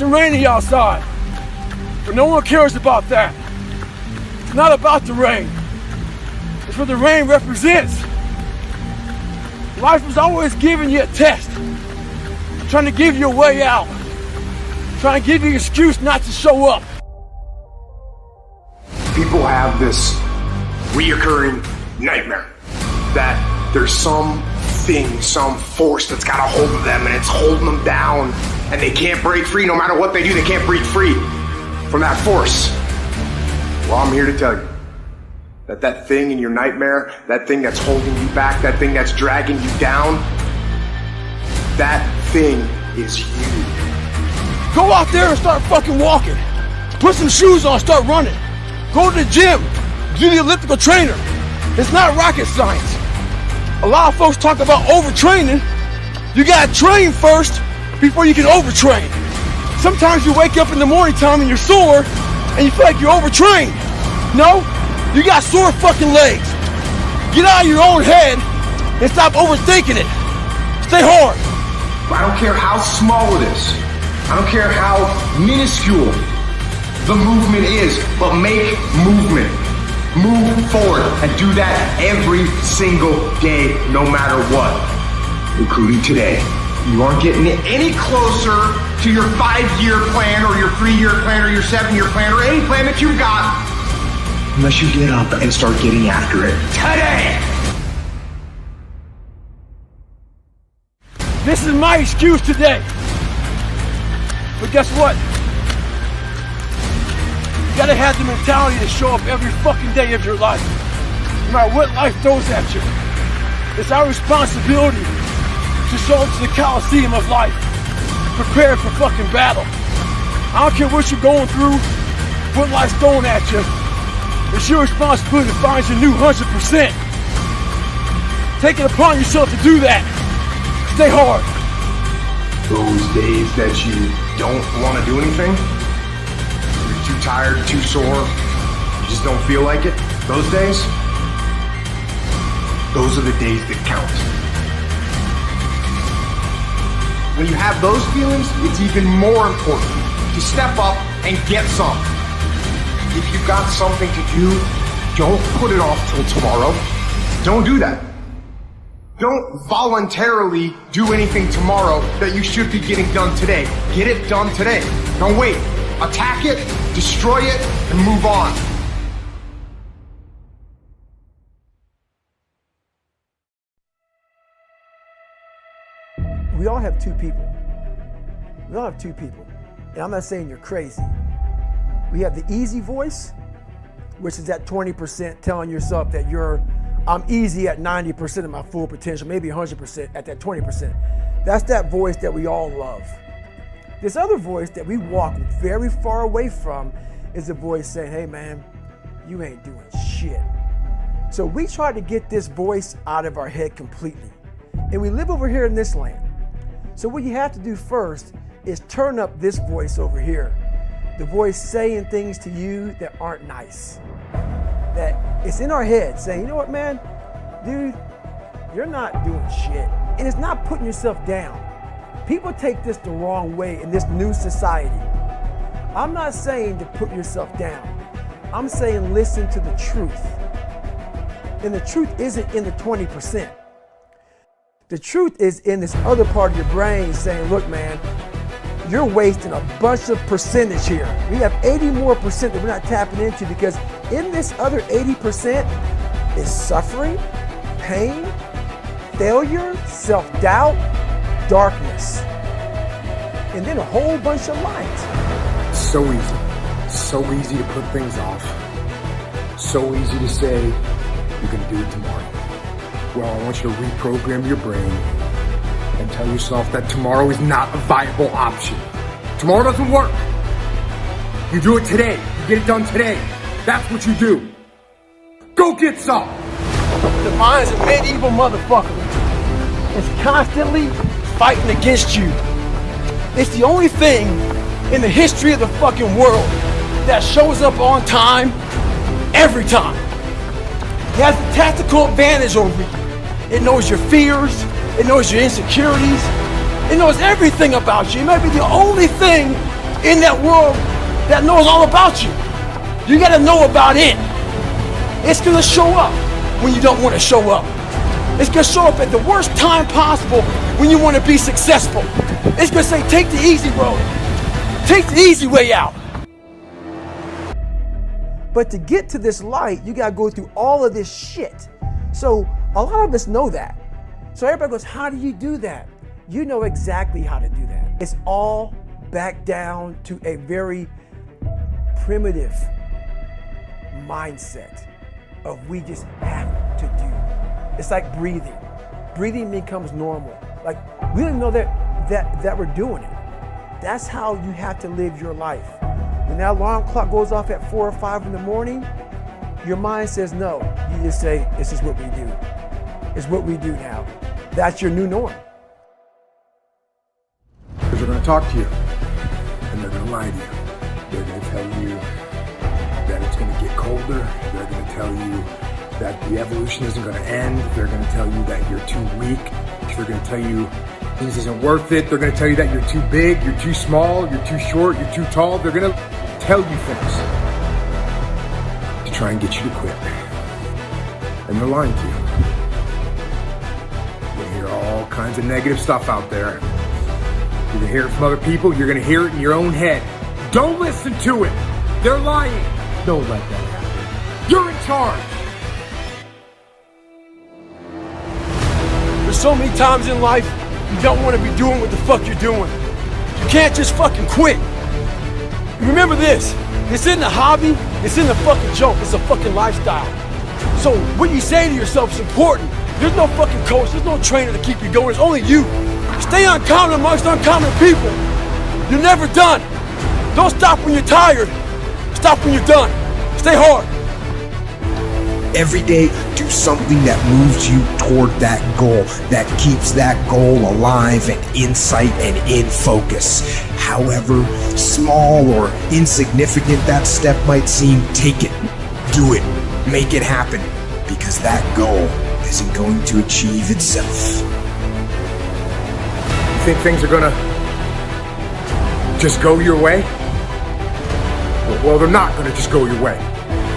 It's raining outside, but no one cares about that. It's not about the rain. It's what the rain represents. Life is always giving you a test, trying to give you a way out, trying to give you an excuse not to show up. People have this reoccurring nightmare that there's some thing, some force that's got a hold of them and it's holding them down and they can't break free. No matter what they do, they can't break free from that force. Well, I'm here to tell you that that thing in your nightmare, that thing that's holding you back, that thing that's dragging you down, that thing is you. Go out there and start fucking walking. Put some shoes on, start running. Go to the gym, do the elliptical trainer. It's not rocket science. A lot of folks talk about overtraining. You gotta train first before you can overtrain. Sometimes you wake up in the morning time and you're sore and you feel like you're overtrained. No, you got sore fucking legs. Get out of your own head and stop overthinking it. Stay hard. I don't care how small it is. I don't care how minuscule the movement is, but make movement. Move forward and do that every single day, no matter what, including today. You aren't getting any closer to your 5-year plan or your 3-year plan or your 7-year plan or any plan that you've got unless you get up and start getting after it today. This is my excuse today. But guess what? You gotta have the mentality to show up every fucking day of your life, no matter what life throws at you. It's our responsibility to show up to the Coliseum of life, prepared for fucking battle. I don't care what you're going through, what life's throwing at you. It's your responsibility to find your new 100%. Take it upon yourself to do that. Stay hard. Those days that you don't want to do anything, you're too tired, too sore, you just don't feel like it, those days, those are the days that count. When you have those feelings, it's even more important to step up and get some. If you've got something to do, don't put it off till tomorrow. Don't do that. Don't voluntarily do anything tomorrow that you should be getting done today. Get it done today. Don't wait. Attack it, destroy it, and move on. We all have two people. We all have two people. And I'm not saying you're crazy. We have the easy voice, which is that 20% telling yourself that I'm easy at 90% of my full potential, maybe 100% at that 20%. That's that voice that we all love. This other voice that we walk very far away from is a voice saying, hey man, you ain't doing shit. So we try to get this voice out of our head completely. And we live over here in this land. So what you have to do first is turn up this voice over here. The voice saying things to you that aren't nice. That it's in our head saying, you know what, man, dude, you're not doing shit. And it's not putting yourself down. People take this the wrong way in this new society. I'm not saying to put yourself down. I'm saying listen to the truth. And the truth isn't in the 20%. The truth is in this other part of your brain saying, look, man, you're wasting a bunch of percentage here. We have 80 more percent that we're not tapping into because in this other 80% is suffering, pain, failure, self-doubt, darkness, and then a whole bunch of light. So easy to put things off. So easy to say, you're gonna do it tomorrow. Well, I want you to reprogram your brain and tell yourself that tomorrow is not a viable option. Tomorrow doesn't work. You do it today. You get it done today. That's what you do. Go get some. The mind's a medieval motherfucker. It's constantly fighting against you. It's the only thing in the history of the fucking world that shows up on time every time. It has a tactical advantage over you. It knows your fears. It knows your insecurities. It knows everything about you. It might be the only thing in that world that knows all about you. You gotta know about it. It's gonna show up when you don't wanna show up. It's gonna show up at the worst time possible when you wanna be successful. It's gonna say, take the easy road. Take the easy way out. But to get to this light, you gotta go through all of this shit. So a lot of us know that. So everybody goes, how do you do that? You know exactly how to do that. It's all back down to a very primitive mindset of we just have to do. It's like breathing. Breathing becomes normal. Like we don't know that we're doing it. That's how you have to live your life. When that alarm clock goes off at 4 or 5 in the morning, your mind says no. You just say, this is what we do. It's what we do now. That's your new norm. Because they're going to talk to you, and they're going to lie to you. They're going to tell you that it's going to get colder. They're going to tell you that the evolution isn't going to end. They're going to tell you that you're too weak. They're going to tell you things isn't worth it. They're going to tell you that you're too big, you're too small, you're too short, you're too tall. They're going to tell you things to try and get you to quit. And they're lying to you. You'll hear all kinds of negative stuff out there. You're going to hear it from other people. You're going to hear it in your own head. Don't listen to it. They're lying. Don't let that happen. You're in charge. There's so many times in life you don't want to be doing what the fuck you're doing. You can't just fucking quit. Remember this. This isn't a hobby. This isn't a fucking joke. It's a fucking lifestyle. So what you say to yourself is important. There's no fucking coach. There's no trainer to keep you going. It's only you. Stay uncommon amongst uncommon people. You're never done. Don't stop when you're tired. Stop when you're done. Stay hard. Every day, do something that moves you toward that goal, that keeps that goal alive and in sight and in focus. However small or insignificant that step might seem, take it, do it, make it happen, because that goal isn't going to achieve itself. You think things are gonna just go your way? Well, they're not gonna just go your way.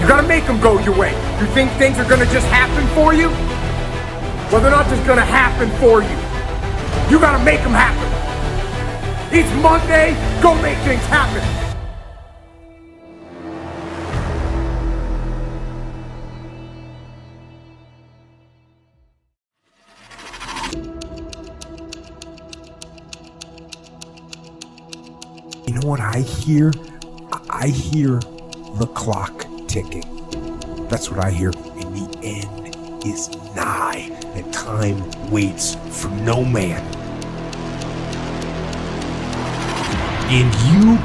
You gotta make them go your way. You think things are gonna just happen for you? Well, they're not just gonna happen for you. You gotta make them happen. It's Monday, go make things happen. You know what I hear? I hear the clock ticking. That's what I hear. And the end is nigh, and time waits for no man. And you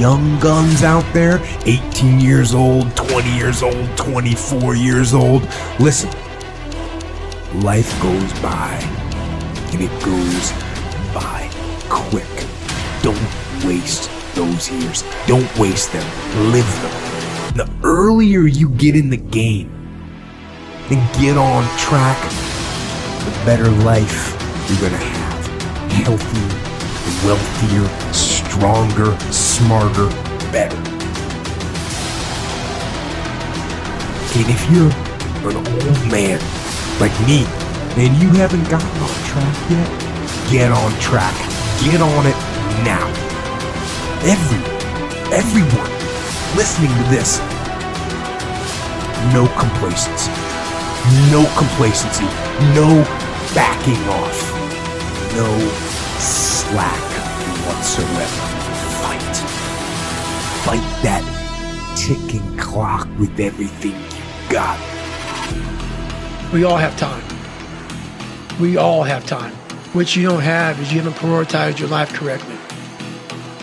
young guns out there, 18 years old, 20 years old, 24 years old, listen, life goes by, and it goes by quick. Don't waste those years. Don't waste them. Live them. The earlier you get in the game and get on track, the better life you're gonna have. Healthier, wealthier, stronger, smarter, better. And if you're an old man like me and you haven't gotten on track yet, get on track. Get on it now. Everyone listening to this, no complacency. No complacency. No backing off. No slack whatsoever. Fight. Fight that ticking clock with everything you got. We all have time. We all have time. What you don't have is you haven't prioritized your life correctly.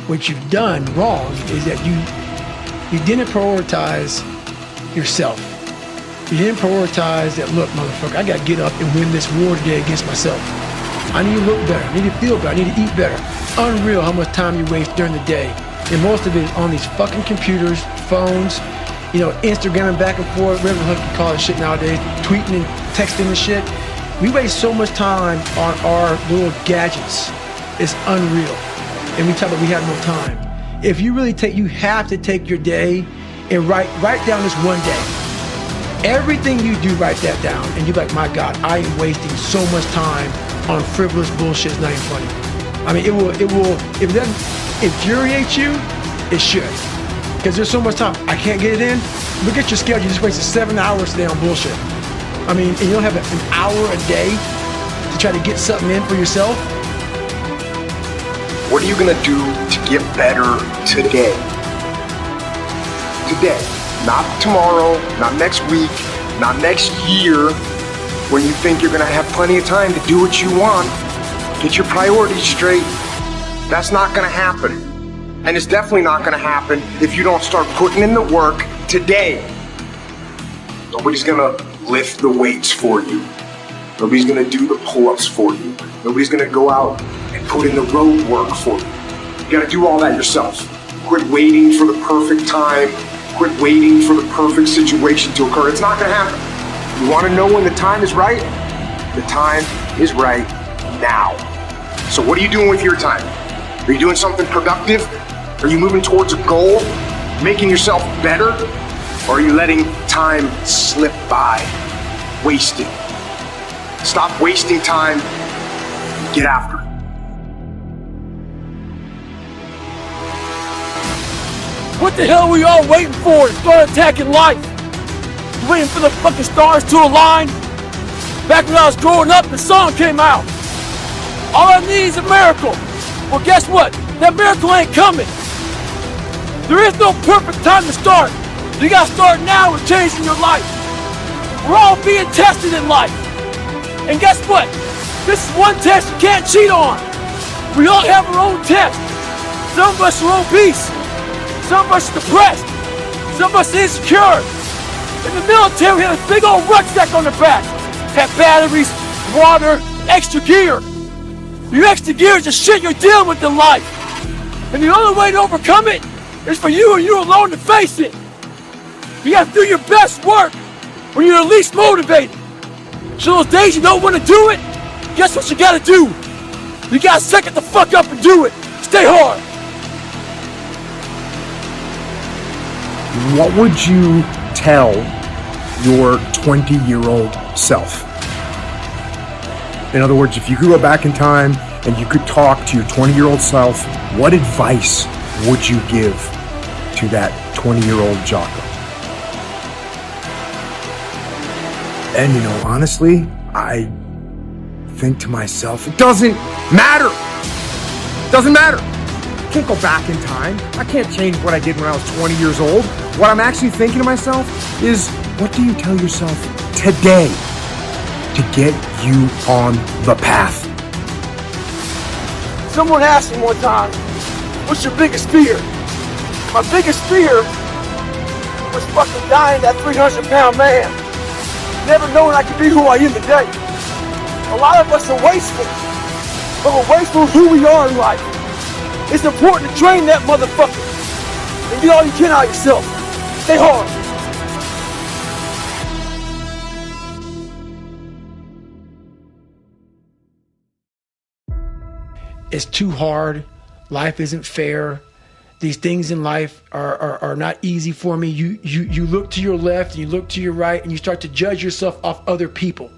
What you've done wrong is that you didn't prioritize yourself. You didn't prioritize that, look, motherfucker, I gotta get up and win this war today against myself. I need to look better, I need to feel better, I need to eat better. Unreal how much time you waste during the day. And most of it is on these fucking computers, phones, Instagramming back and forth, whatever the fuck you call it shit nowadays, tweeting and texting and shit. We waste so much time on our little gadgets. It's unreal. And we talk about we have no time. If you really you have to take your day and write down this one day. Everything you do, write that down. And you're like, my God, I am wasting so much time on frivolous bullshit. It's not even funny. I mean, it will, if it doesn't infuriate you, it should. Because there's so much time. I can't get it in. Look at your schedule. You just wasted 7 hours today on bullshit. I mean, and you don't have an hour a day to try to get something in for yourself. What are you gonna do to get better today? Today. Not tomorrow, not next week, not next year, when you think you're gonna have plenty of time to do what you want, get your priorities straight. That's not gonna happen. And it's definitely not gonna happen if you don't start putting in the work today. Nobody's gonna lift the weights for you. Nobody's gonna do the pull-ups for you. Nobody's gonna go out and put in the road work for you. You gotta do all that yourself. Quit waiting for the perfect time. Quit waiting for the perfect situation to occur. It's not gonna happen. You wanna know when the time is right? The time is right now. So what are you doing with your time? Are you doing something productive? Are you moving towards a goal? Making yourself better? Or are you letting time slip by? Wasting. Stop wasting time. Get after it. What the hell are we all waiting for to start attacking life? Waiting for the fucking stars to align? Back when I was growing up, the song came out. All I need is a miracle. Well, guess what? That miracle ain't coming. There is no perfect time to start. You gotta start now with changing your life. We're all being tested in life. And guess what? This is one test you can't cheat on. We all have our own test. Some of us are obese. Some of us are depressed. Some of us are insecure. In the military, we had a big old rucksack on the back. Had batteries, water, extra gear. Your extra gear is the shit you're dealing with in life. And the only way to overcome it is for you and you alone to face it. You gotta do your best work when you're the least motivated. So those days you don't want to do it, guess what you gotta do? You gotta suck it the fuck up and do it. Stay hard. What would you tell your 20-year-old self? In other words, if you could go back in time and you could talk to your 20-year-old self, what advice would you give to that 20-year-old Jocko? And honestly, I think to myself, it doesn't matter. It doesn't matter. I can't go back in time. I can't change what I did when I was 20 years old. What I'm actually thinking to myself is, what do you tell yourself today to get you on the path? Someone asked me one time, what's your biggest fear? My biggest fear was fucking dying that 300-pound man. Never knowing I could be who I am today. A lot of us are wasteful, but we're wasteful of who we are in life. It's important to train that motherfucker and get all you can out of yourself. Stay hard. It's too hard. Life isn't fair. These things in life are not easy for me. You look to your left and you look to your right and you start to judge yourself off other people.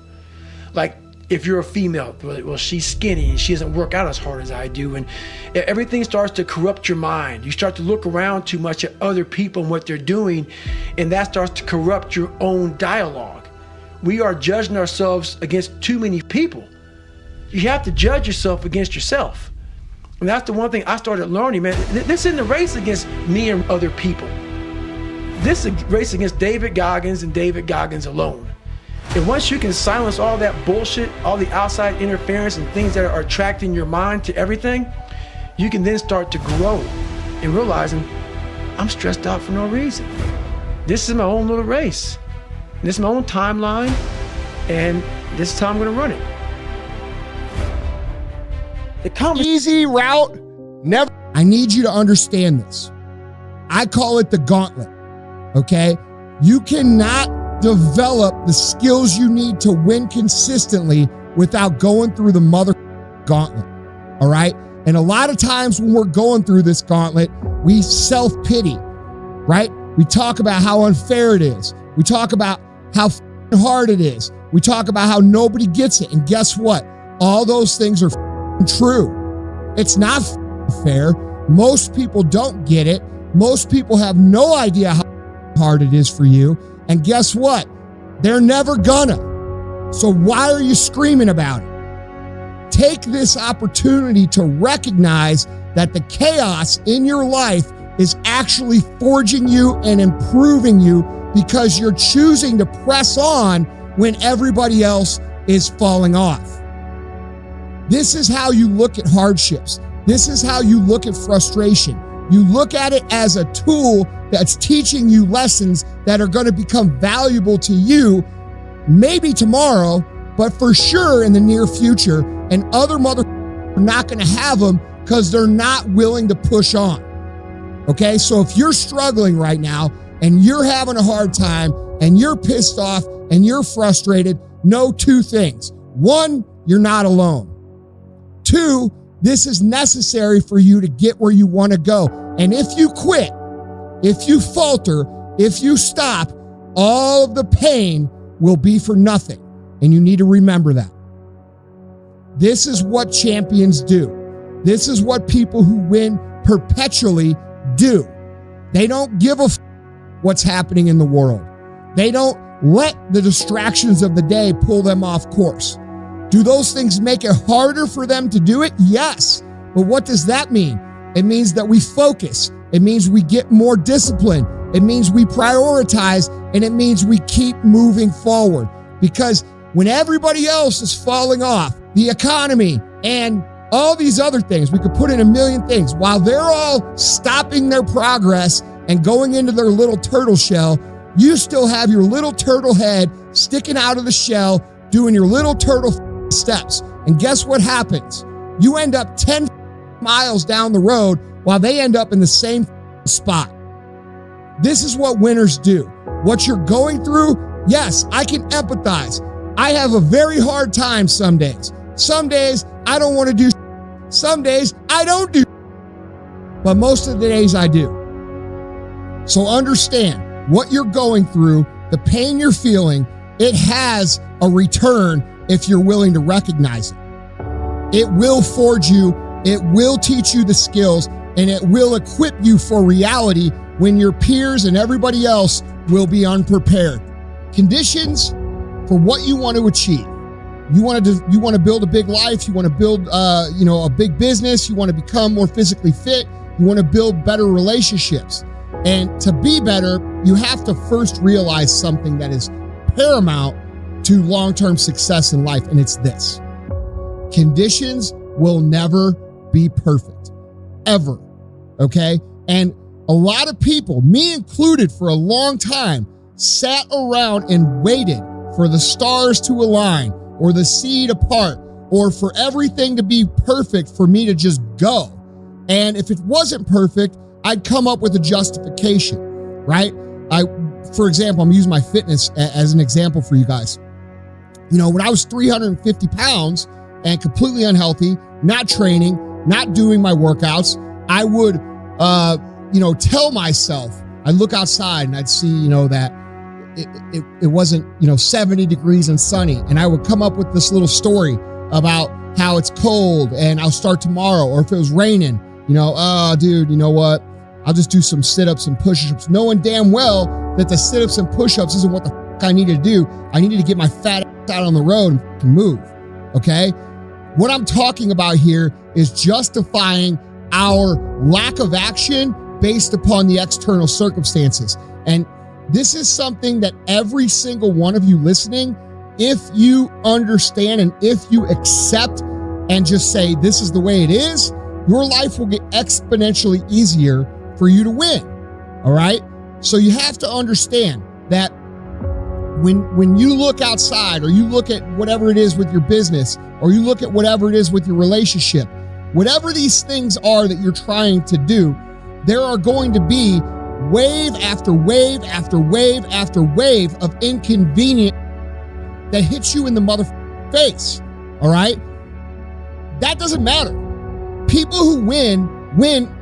Like if you're a female, well, she's skinny and she doesn't work out as hard as I do. And everything starts to corrupt your mind. You start to look around too much at other people and what they're doing, and that starts to corrupt your own dialogue. We are judging ourselves against too many people. You have to judge yourself against yourself. And that's the one thing I started learning, man. This isn't a race against me and other people. This is a race against David Goggins and David Goggins alone. And once you can silence all that bullshit, all the outside interference and things that are attracting your mind to everything, you can then start to grow and realizing I'm stressed out for no reason. This is my own little race. This is my own timeline, and this is how I'm gonna run it. The easy route, never. I need you to understand this. I call it the gauntlet, okay? You cannot develop the skills you need to win consistently without going through the mother gauntlet, all right? And a lot of times when we're going through this gauntlet, we self-pity, right? We talk about how unfair it is. We talk about how hard it is. We talk about how nobody gets it. And guess what? All those things are true. It's not fair. Most people don't get it. Most people have no idea how hard it is for you. And guess what? They're never gonna. So why are you screaming about it? Take this opportunity to recognize that the chaos in your life is actually forging you and improving you because you're choosing to press on when everybody else is falling off. This is how you look at hardships. This is how you look at frustration. You look at it as a tool that's teaching you lessons that are going to become valuable to you, maybe tomorrow, but for sure in the near future. And other motherfuckers are not going to have them because they're not willing to push on. Okay, so if you're struggling right now and you're having a hard time and you're pissed off and you're frustrated, know two things. One, you're not alone. Two, this is necessary for you to get where you want to go. And if you quit, if you falter, if you stop, all of the pain will be for nothing. And you need to remember that. This is what champions do. This is what people who win perpetually do. They don't give a what's happening in the world. They don't let the distractions of the day pull them off course. Do those things make it harder for them to do it? Yes. But what does that mean? It means that we focus. It means we get more discipline. It means we prioritize, and it means we keep moving forward. Because when everybody else is falling off, the economy and all these other things, we could put in a million things, while they're all stopping their progress and going into their little turtle shell, you still have your little turtle head sticking out of the shell, doing your little turtle steps. And guess what happens? You end up 10 miles down the road while they end up in the same spot. This is what winners do. What you're going through, yes, I can empathize. I have a very hard time some days. Some days I don't want to do. Some days I don't do. But most of the days I do. So understand what you're going through, the pain you're feeling, it has a return if you're willing to recognize it. It will forge you, it will teach you the skills, and it will equip you for reality when your peers and everybody else will be unprepared. Conditions for what you want to achieve. You want to build a big life, you want to build a big business, you want to become more physically fit, you want to build better relationships. And to be better, you have to first realize something that is paramount to long-term success in life, and it's this. Conditions will never be perfect, ever, okay? And a lot of people, me included for a long time, sat around and waited for the stars to align or the sea to part or for everything to be perfect for me to just go. And if it wasn't perfect, I'd come up with a justification, right? For example, I'm using my fitness as an example for you guys. You know, when I was 350 pounds and completely unhealthy, not training, not doing my workouts, I would, tell myself, I'd look outside and I'd see, that it wasn't, 70 degrees and sunny. And I would come up with this little story about how it's cold and I'll start tomorrow. Or if it was raining, dude, you know what? I'll just do some sit-ups and push-ups, knowing damn well that the sit-ups and push-ups isn't what the fuck I needed to do. I needed to get my fat ass out on the road and move, okay? What I'm talking about here is justifying our lack of action based upon the external circumstances. And this is something that every single one of you listening, if you understand and if you accept and just say, this is the way it is, your life will get exponentially easier for you to win, all right? So you have to understand that when you look outside or you look at whatever it is with your business or you look at whatever it is with your relationship, whatever these things are that you're trying to do, there are going to be wave after wave after wave after wave of inconvenience that hits you in the motherfucking face, all right? That doesn't matter. People who win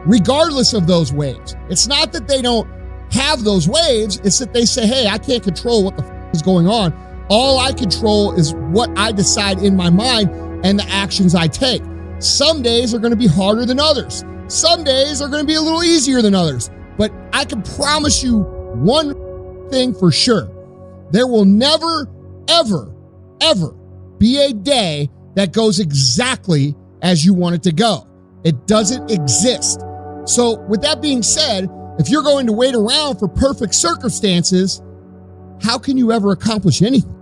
regardless of those waves. It's not that they don't have those waves, it's that they say, hey, I can't control what the is going on. All I control is what I decide in my mind and the actions I take. Some days are going to be harder than others. Some days are going to be a little easier than others. But I can promise you one thing for sure. There will never, ever, ever be a day that goes exactly as you want it to go. It doesn't exist. So with that being said, if you're going to wait around for perfect circumstances, how can you ever accomplish anything?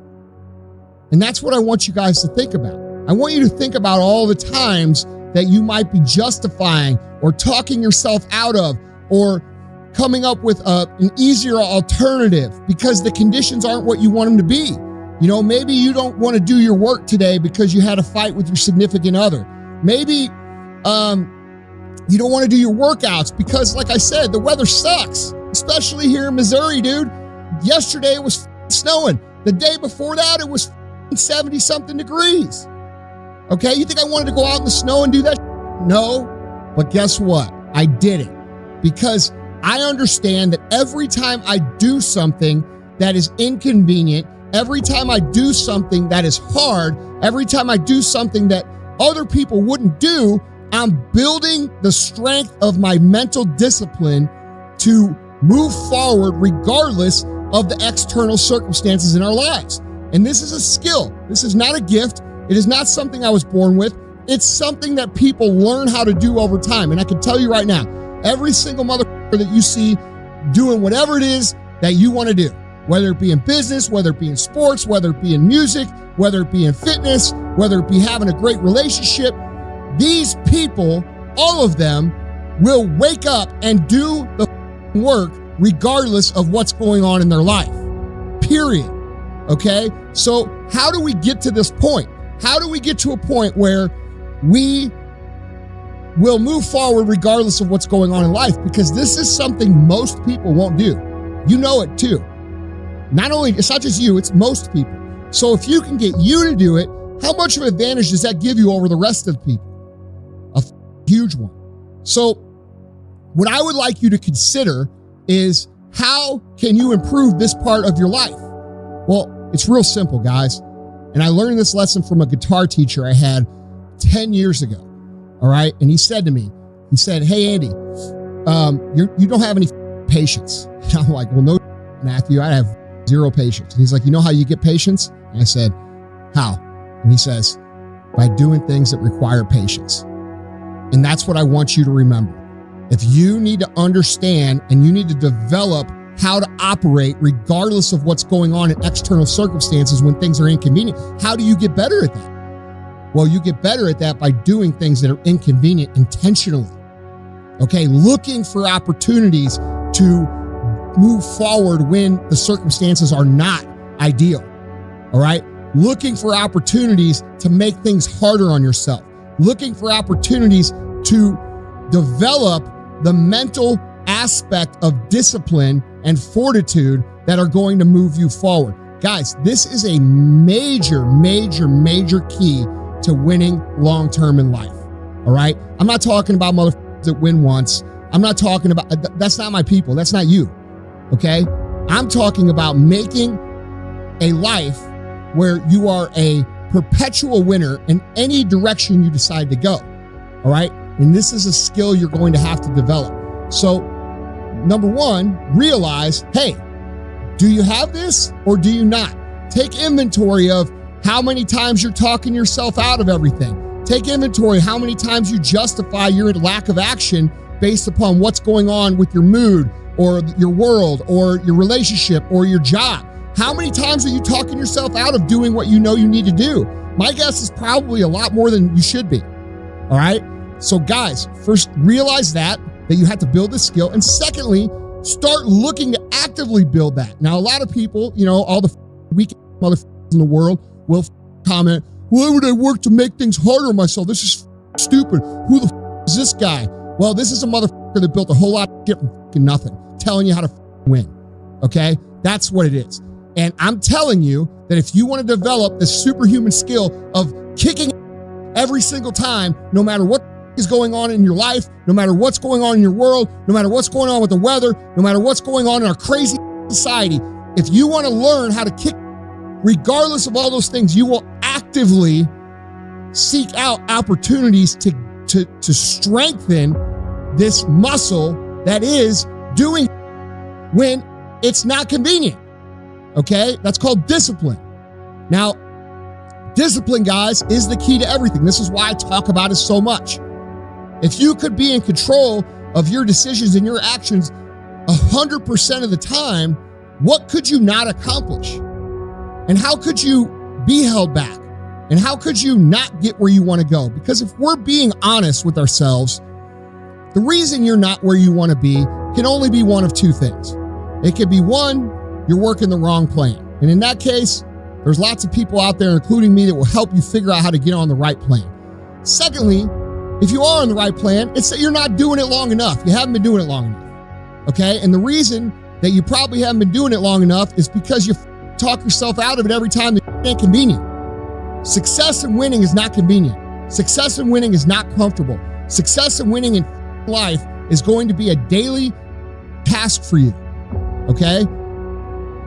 And that's what I want you guys to think about. I want you to think about all the times that you might be justifying or talking yourself out of or coming up with an easier alternative because the conditions aren't what you want them to be. You know, maybe you don't want to do your work today because you had a fight with your significant other. Maybe you don't want to do your workouts because, like I said, the weather sucks, especially here in Missouri, dude. Yesterday it was snowing. The day before that it was 70-something degrees. Okay, you think I wanted to go out in the snow and do that? No, but guess what? I did it because I understand that every time I do something that is inconvenient, every time I do something that is hard, every time I do something that other people wouldn't do, I'm building the strength of my mental discipline to move forward regardless of the external circumstances in our lives. And this is a skill. This is not a gift. It is not something I was born with. It's something that people learn how to do over time. And I can tell you right now, every single motherfucker that you see doing whatever it is that you want to do, whether it be in business, whether it be in sports, whether it be in music, whether it be in fitness, whether it be having a great relationship, these people, all of them, will wake up and do the work regardless of what's going on in their life. Period. Okay? So how do we get to this point? How do we get to a point where we will move forward regardless of what's going on in life? Because this is something most people won't do. You know it too. Not only, it's not just you, it's most people. So if you can get you to do it, how much of an advantage does that give you over the rest of the people? A huge one. So what I would like you to consider is, how can you improve this part of your life? Well, it's real simple, guys. And I learned this lesson from a guitar teacher I had 10 years ago. All right. And he said to me, he said, hey, Andy, you don't have any patience. And I'm like, well, no, Matthew, I have zero patience. And he's like, you know how you get patience? And I said, how? And he says, by doing things that require patience. And that's what I want you to remember. If you need to understand and you need to develop how to operate regardless of what's going on in external circumstances when things are inconvenient, how do you get better at that? Well, you get better at that by doing things that are inconvenient intentionally. Okay, looking for opportunities to move forward when the circumstances are not ideal. All right, looking for opportunities to make things harder on yourself. Looking for opportunities to develop the mental aspect of discipline and fortitude that are going to move you forward. Guys, this is a major, major, major key to winning long-term in life. All right. I'm not talking about motherfuckers that win once. I'm not talking about, that's not my people. That's not you. Okay. I'm talking about making a life where you are a perpetual winner in any direction you decide to go. All right. And this is a skill you're going to have to develop. So, number one, realize, hey, do you have this or do you not? Take inventory of how many times you're talking yourself out of everything. Take inventory how many times you justify your lack of action based upon what's going on with your mood or your world or your relationship or your job. How many times are you talking yourself out of doing what you know you need to do? My guess is probably a lot more than you should be. All right. So guys, first realize that you have to build this skill. And secondly, start looking to actively build that. Now, a lot of people, you know, all the weak motherfuckers in the world will comment, why would I work to make things harder on myself? This is stupid. Who the is this guy? Well, this is a motherfucker that built a whole lot of shit from nothing, telling you how to win. Okay? That's what it is. And I'm telling you that if you want to develop this superhuman skill of kicking every single time, no matter what is going on in your life, no matter what's going on in your world, no matter what's going on with the weather, no matter what's going on in our crazy society, if you want to learn how to kick, regardless of all those things, you will actively seek out opportunities to strengthen this muscle that is doing when it's not convenient. Okay? That's called discipline. Now, discipline, guys, is the key to everything. This is why I talk about it so much. If you could be in control of your decisions and your actions 100% of the time, what could you not accomplish? And how could you be held back? And how could you not get where you want to go? Because if we're being honest with ourselves, the reason you're not where you want to be can only be one of two things. It could be one, you're working the wrong plan. And in that case, there's lots of people out there, including me, that will help you figure out how to get on the right plan. Secondly, if you are on the right plan, it's that you're not doing it long enough. You haven't been doing it long enough. Okay? And the reason that you probably haven't been doing it long enough is because you talk yourself out of it every time that it ain't convenient. Success and winning is not convenient. Success and winning is not comfortable. Success and winning in life is going to be a daily task for you. Okay?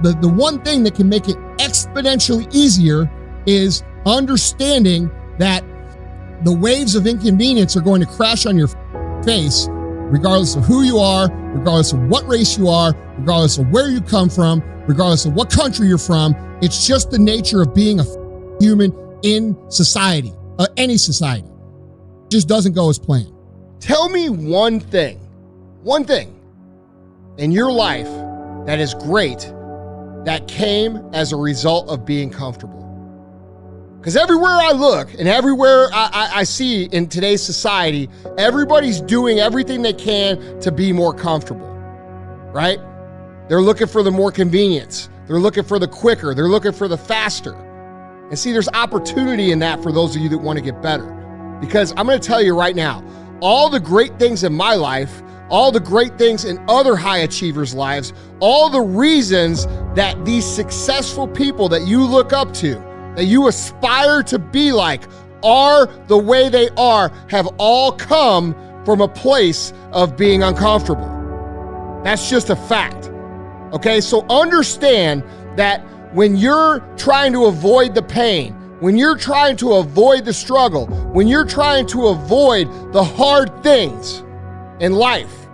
The one thing that can make it exponentially easier is understanding that the waves of inconvenience are going to crash on your face, regardless of who you are, regardless of what race you are, regardless of where you come from, regardless of what country you're from. It's just the nature of being a human in society, any society. It just doesn't go as planned. Tell me one thing in your life that is great that came as a result of being comfortable. Because everywhere I look and everywhere I see in today's society, everybody's doing everything they can to be more comfortable, right? They're looking for the more convenience. They're looking for the quicker. They're looking for the faster. And see, there's opportunity in that for those of you that want to get better. Because I'm going to tell you right now, all the great things in my life, all the great things in other high achievers' lives, all the reasons that these successful people that you look up to, that you aspire to be like, are the way they are, have all come from a place of being uncomfortable. That's just a fact. Okay, so understand that when you're trying to avoid the pain, when you're trying to avoid the struggle, when you're trying to avoid the hard things in life,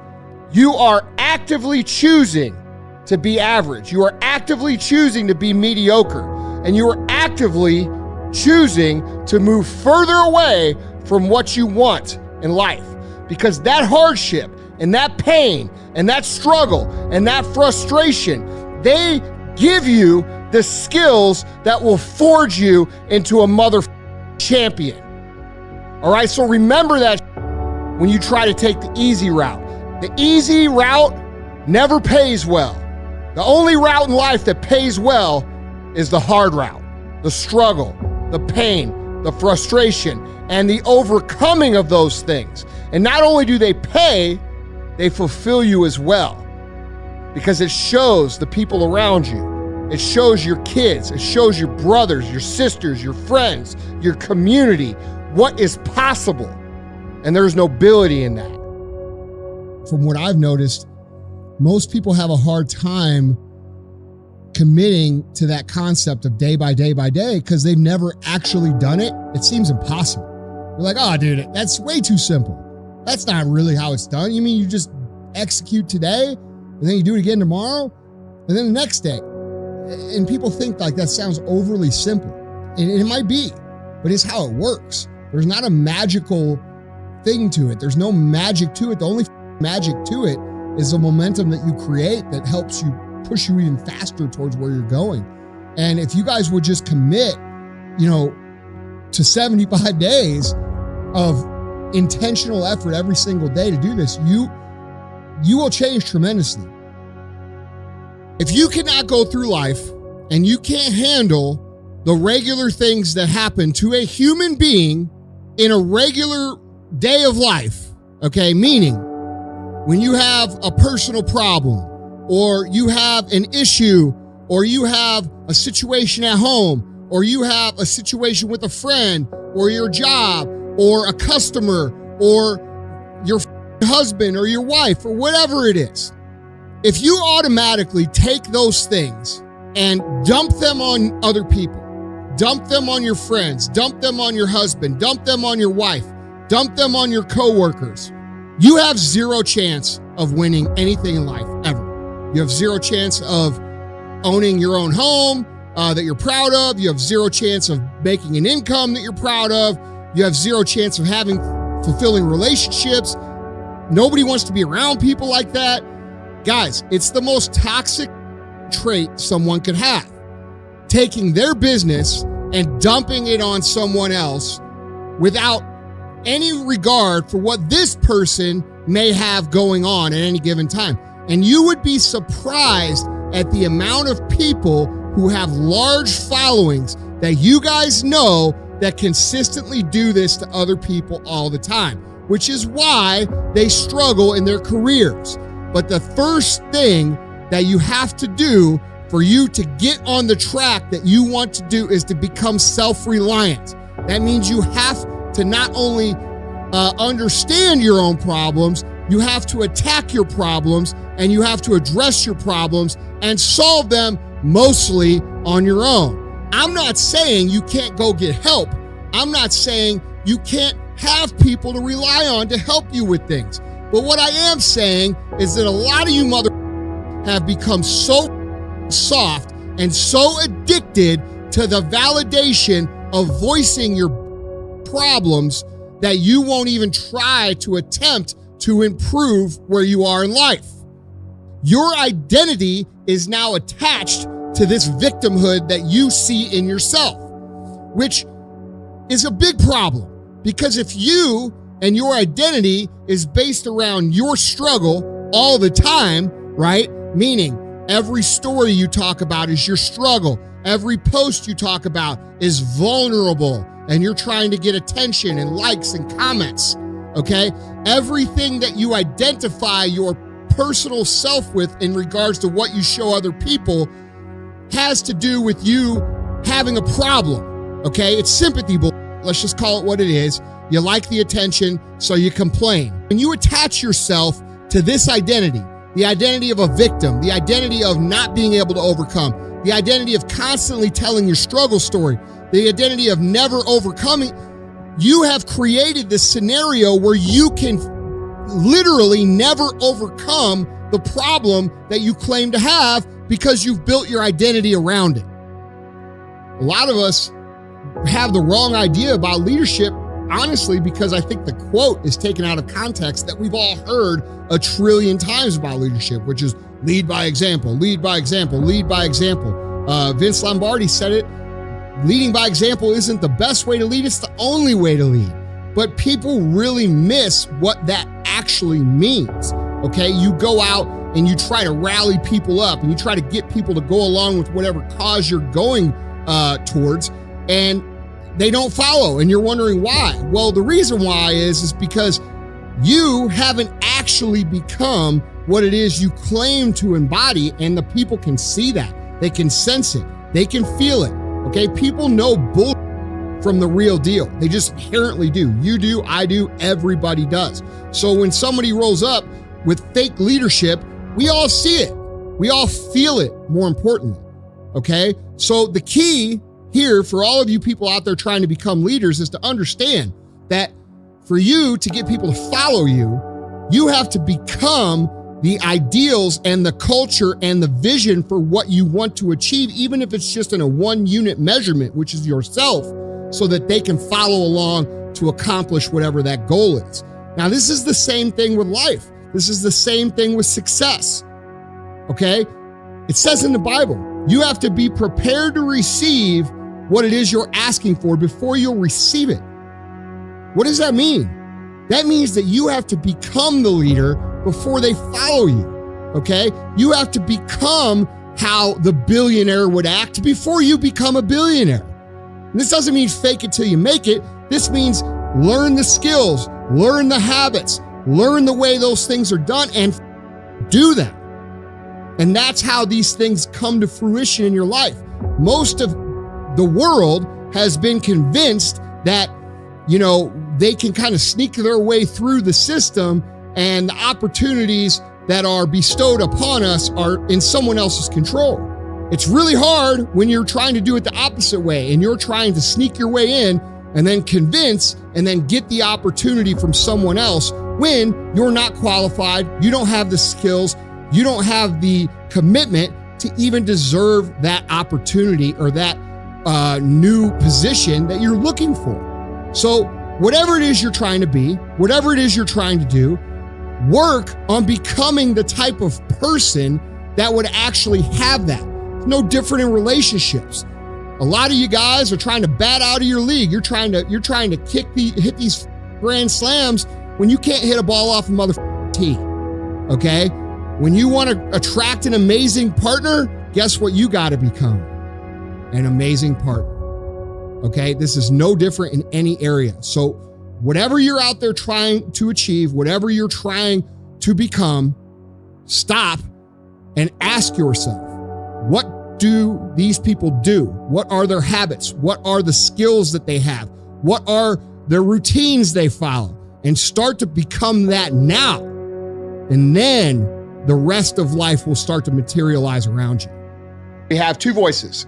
you are actively choosing to be average. You are actively choosing to be mediocre. And you are actively choosing to move further away from what you want in life. Because that hardship and that pain and that struggle and that frustration, they give you the skills that will forge you into a mother champion. All right, so remember that when you try to take the easy route. The easy route never pays well. The only route in life that pays well is the hard route, the struggle, the pain, the frustration, and the overcoming of those things. And not only do they pay, they fulfill you as well, because it shows the people around you. It shows your kids, it shows your brothers, your sisters, your friends, your community, what is possible. And there's nobility in that. From what I've noticed, most people have a hard time committing to that concept of day by day by day because they've never actually done it. It seems impossible. You're like, oh, dude, that's way too simple. That's not really how it's done. You mean you just execute today and then you do it again tomorrow and then the next day? And people think like that sounds overly simple. And it might be, but it's how it works. There's not a magical thing to it. There's no magic to it. The only magic to it is the momentum that you create that helps you push you even faster towards where you're going. And if you guys would just commit, to 75 days of intentional effort every single day to do this, you will change tremendously. If you cannot go through life and you can't handle the regular things that happen to a human being in a regular day of life, okay, meaning when you have a personal problem, or you have an issue, or you have a situation at home, or you have a situation with a friend, or your job, or a customer, or your husband or your wife or whatever it is. If you automatically take those things and dump them on other people, dump them on your friends, dump them on your husband, dump them on your wife, dump them on your coworkers, you have zero chance of winning anything in life ever. You have zero chance of owning your own home that you're proud of. You have zero chance of making an income that you're proud of. You have zero chance of having fulfilling relationships. Nobody wants to be around people like that. Guys, it's the most toxic trait someone could have. Taking their business and dumping it on someone else without any regard for what this person may have going on at any given time. And you would be surprised at the amount of people who have large followings that you guys know that consistently do this to other people all the time, which is why they struggle in their careers. But the first thing that you have to do for you to get on the track that you want to do is to become self-reliant. That means you have to not only understand your own problems, you have to attack your problems, and you have to address your problems and solve them mostly on your own. I'm not saying you can't go get help. I'm not saying you can't have people to rely on to help you with things. But what I am saying is that a lot of you mother have become so soft and so addicted to the validation of voicing your problems that you won't even try to attempt to improve where you are in life. Your identity is now attached to this victimhood that you see in yourself, which is a big problem, because if you and your identity is based around your struggle all the time, right? Meaning every story you talk about is your struggle. Every post you talk about is vulnerable and you're trying to get attention and likes and comments, okay? Everything that you identify your personal self with in regards to what you show other people has to do with you having a problem, okay? It's sympathy bull. Let's just call it what it is. You like the attention, so you complain. When you attach yourself to this identity, the identity of a victim, the identity of not being able to overcome, the identity of constantly telling your struggle story, the identity of never overcoming, you have created this scenario where you can literally never overcome the problem that you claim to have because you've built your identity around it. A lot of us have the wrong idea about leadership, honestly, because I think the quote is taken out of context that we've all heard a trillion times about leadership, which is lead by example, lead by example, lead by example. Vince Lombardi said it, leading by example isn't the best way to lead, it's the only way to lead. But people really miss what that actually means, okay? You go out and you try to rally people up and you try to get people to go along with whatever cause you're going towards, and they don't follow, and you're wondering why. Well, the reason why is because you haven't actually become what it is you claim to embody, and the people can see that. They can sense it. They can feel it, okay? People know bull from the real deal. They just inherently do. You do, I do, everybody does. So when somebody rolls up with fake leadership, we all see it. We all feel it, more importantly, okay? So the key here for all of you people out there trying to become leaders is to understand that for you to get people to follow you, you have to become the ideals and the culture and the vision for what you want to achieve, even if it's just in a 1-unit measurement, which is yourself, so that they can follow along to accomplish whatever that goal is. Now, this is the same thing with life. This is the same thing with success, okay? It says in the Bible, you have to be prepared to receive what it is you're asking for before you'll receive it. What does that mean? That means that you have to become the leader before they follow you, okay? You have to become how the billionaire would act before you become a billionaire. And this doesn't mean fake it till you make it. This means learn the skills, learn the habits, learn the way those things are done, and do that. And that's how these things come to fruition in your life. Most of the world has been convinced that, they can kind of sneak their way through the system, and the opportunities that are bestowed upon us are in someone else's control. It's really hard when you're trying to do it the opposite way and you're trying to sneak your way in and then convince and then get the opportunity from someone else when you're not qualified, you don't have the skills, you don't have the commitment to even deserve that opportunity or that new position that you're looking for. So whatever it is you're trying to be, whatever it is you're trying to do, work on becoming the type of person that would actually have that. It's no different in relationships. A lot of you guys are trying to bat out of your league. You're trying to hit these grand slams when you can't hit a ball off a motherfucking tee. Okay? When you want to attract an amazing partner, guess what you got to become? An amazing partner. Okay? This is no different in any area. So whatever you're out there trying to achieve, whatever you're trying to become, stop and ask yourself, what do these people do? What are their habits? What are the skills that they have? What are their routines they follow? And start to become that now. And then the rest of life will start to materialize around you. We have two voices,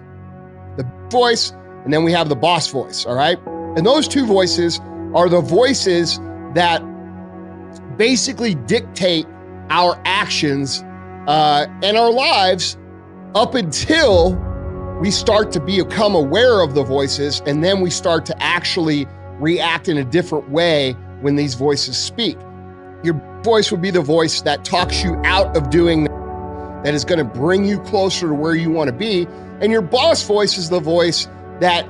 the voice, and then we have the boss voice, all right? And those two voices are the voices that basically dictate our actions and our lives up until we start to become aware of the voices, and then we start to actually react in a different way when these voices speak. Your voice would be the voice that talks you out of doing that is going to bring you closer to where you want to be. And your boss voice is the voice that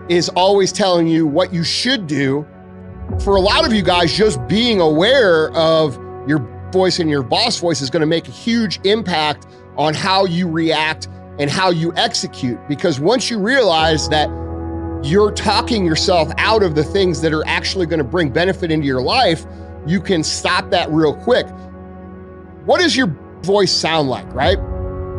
is always telling you what you should do. For a lot of you guys, just being aware of your voice and your boss voice is going to make a huge impact on how you react and how you execute. Because once you realize that you're talking yourself out of the things that are actually going to bring benefit into your life, you can stop that real quick. What does your voice sound like, right?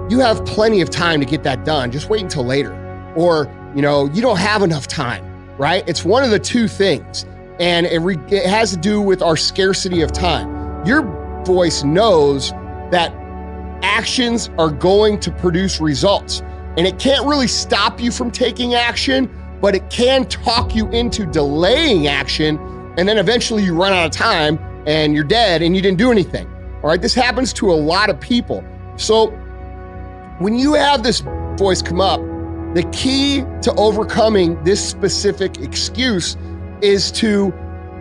You have plenty of time to get that done. Just wait until later. Or, you don't have enough time, right? It's one of the two things. And it has to do with our scarcity of time. Your voice knows that actions are going to produce results. And it can't really stop you from taking action, but it can talk you into delaying action. And then eventually you run out of time and you're dead and you didn't do anything. All right, this happens to a lot of people. So when you have this voice come up, the key to overcoming this specific excuse is to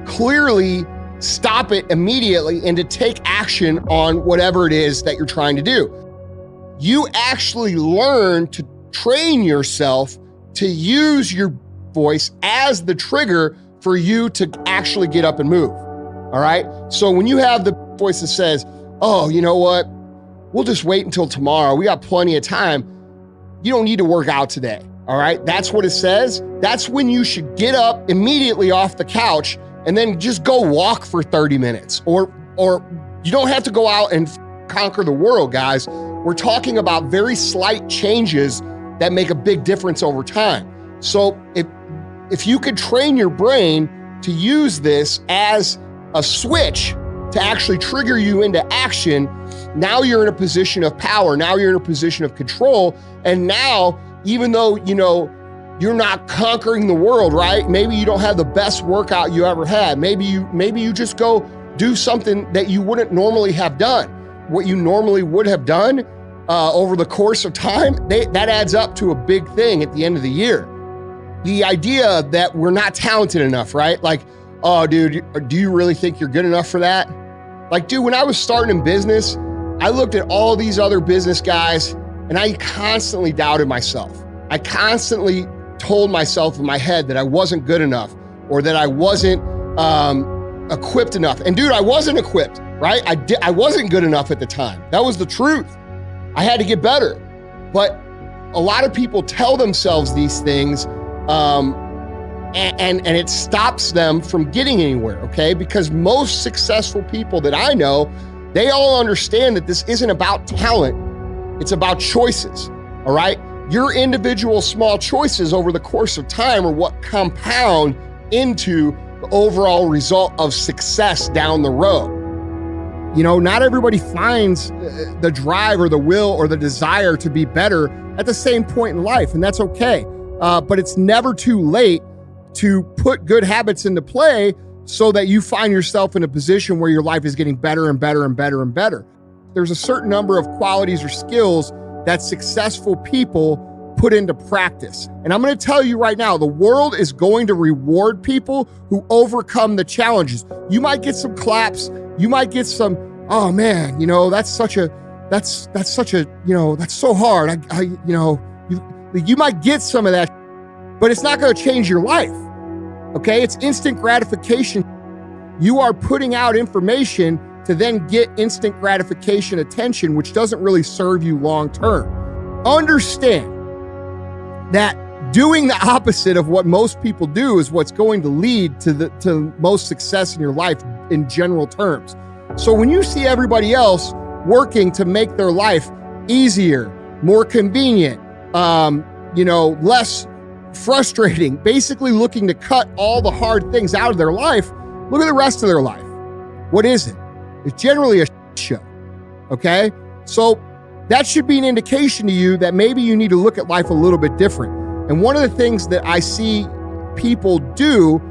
clearly stop it immediately and to take action on whatever it is that you're trying to do. You actually learn to train yourself to use your voice as the trigger for you to actually get up and move. All right. So when you have the voice that says, oh, you know what? We'll just wait until tomorrow. We got plenty of time. You don't need to work out today. All right. That's what it says. That's when you should get up immediately off the couch and then just go walk for 30 minutes. Or you don't have to go out and conquer the world, guys. We're talking about very slight changes that make a big difference over time. So if you could train your brain to use this as a switch to actually trigger you into action, now you're in a position of power. Now you're in a position of control. And now, even though, you're not conquering the world, right? Maybe you don't have the best workout you ever had. Maybe you just go do something that you wouldn't normally have done. What you normally would have done over the course of time, that adds up to a big thing at the end of the year. The idea that we're not talented enough, right? Like, oh, dude, do you really think you're good enough for that? Like, dude, when I was starting in business, I looked at all these other business guys and I constantly doubted myself. I constantly told myself in my head that I wasn't good enough or that I wasn't equipped enough. And dude, I wasn't equipped, right? I wasn't good enough at the time. That was the truth. I had to get better. But a lot of people tell themselves these things and it stops them from getting anywhere, okay? Because most successful people that I know, they all understand that this isn't about talent. It's about choices, all right? Your individual small choices over the course of time are what compound into the overall result of success down the road. You know, not everybody finds the drive or the will or the desire to be better at the same point in life, and that's okay. But it's never too late to put good habits into play so that you find yourself in a position where your life is getting better and better and better and better. There's a certain number of qualities or skills that successful people put into practice. And I'm going to tell you right now, the world is going to reward people who overcome the challenges. You might get some claps. You might get some, oh man, you know, that's so hard. You might get some of that, but it's not going to change your life. Okay. It's instant gratification. You are putting out information to then get instant gratification attention, which doesn't really serve you long term. Understand that doing the opposite of what most people do is what's going to lead to most success in your life in general terms. So when you see everybody else working to make their life easier, more convenient, less frustrating, basically looking to cut all the hard things out of their life, look at the rest of their life. What is it? It's generally a show, okay? So that should be an indication to you that maybe you need to look at life a little bit different. And one of the things that I see people do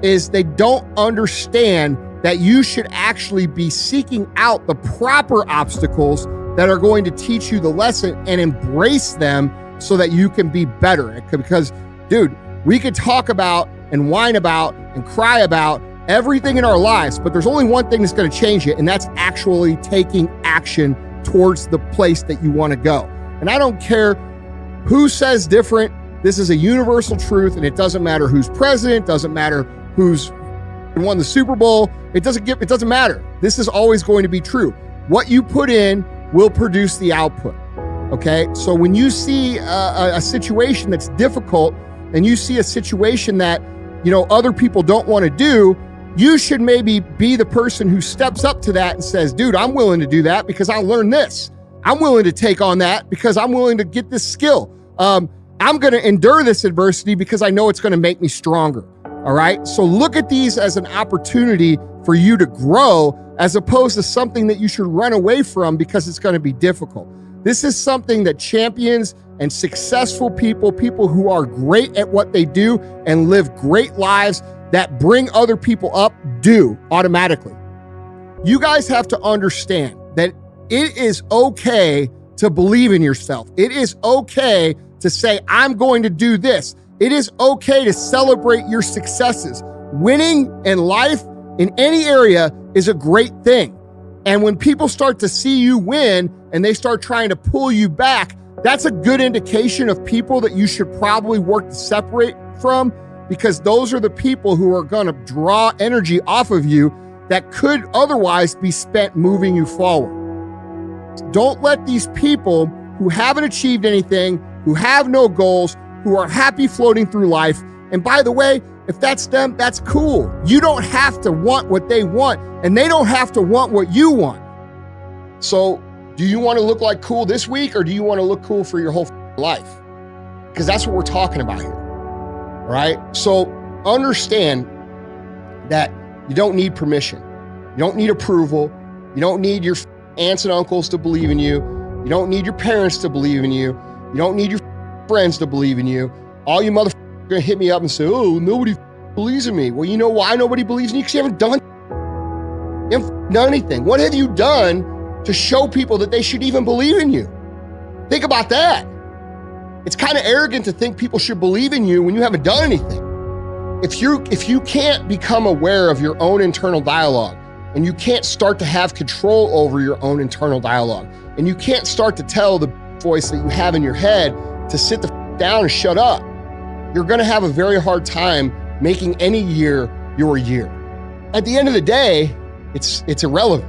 is they don't understand that you should actually be seeking out the proper obstacles that are going to teach you the lesson and embrace them so that you can be better. Because, dude, we could talk about and whine about and cry about everything in our lives, but there's only one thing that's going to change it, and that's actually taking action towards the place that you want to go. And I don't care who says different. This is a universal truth, and it doesn't matter who's president, doesn't matter who's won the Super Bowl. It doesn't matter. This is always going to be true. What you put in will produce the output. Okay. So when you see a situation that's difficult and you see a situation that, other people don't want to do, you should maybe be the person who steps up to that and says, dude, I'm willing to do that because I learned this. I'm willing to take on that because I'm willing to get this skill. I'm going to endure this adversity because I know it's going to make me stronger. All right. So look at these as an opportunity for you to grow as opposed to something that you should run away from because it's going to be difficult. This is something that champions and successful people who are great at what they do and live great lives that bring other people up do automatically. You guys have to understand that it is okay to believe in yourself. It is okay to say, I'm going to do this. It is okay to celebrate your successes. Winning in life in any area is a great thing. And when people start to see you win and they start trying to pull you back, that's a good indication of people that you should probably work to separate from, because those are the people who are going to draw energy off of you that could otherwise be spent moving you forward. Don't let these people who haven't achieved anything, who have no goals, who are happy floating through life. And by the way, if that's them, that's cool. You don't have to want what they want, and they don't have to want what you want. So do you want to look like cool this week, or do you want to look cool for your whole life? Because that's what we're talking about here. All right. So understand that you don't need permission. You don't need approval. You don't need your aunts and uncles to believe in you. You don't need your parents to believe in you. You don't need your friends to believe in you. All you motherfuckers are going to hit me up and say, oh, nobody believes in me. Well, you know why nobody believes in you? Because you haven't done anything. What have you done to show people that they should even believe in you? Think about that. It's kind of arrogant to think people should believe in you when you haven't done anything. If you can't become aware of your own internal dialogue, and you can't start to have control over your own internal dialogue, and you can't start to tell the voice that you have in your head to sit the down and shut up, you're going to have a very hard time making any year your year. At the end of the day, it's irrelevant,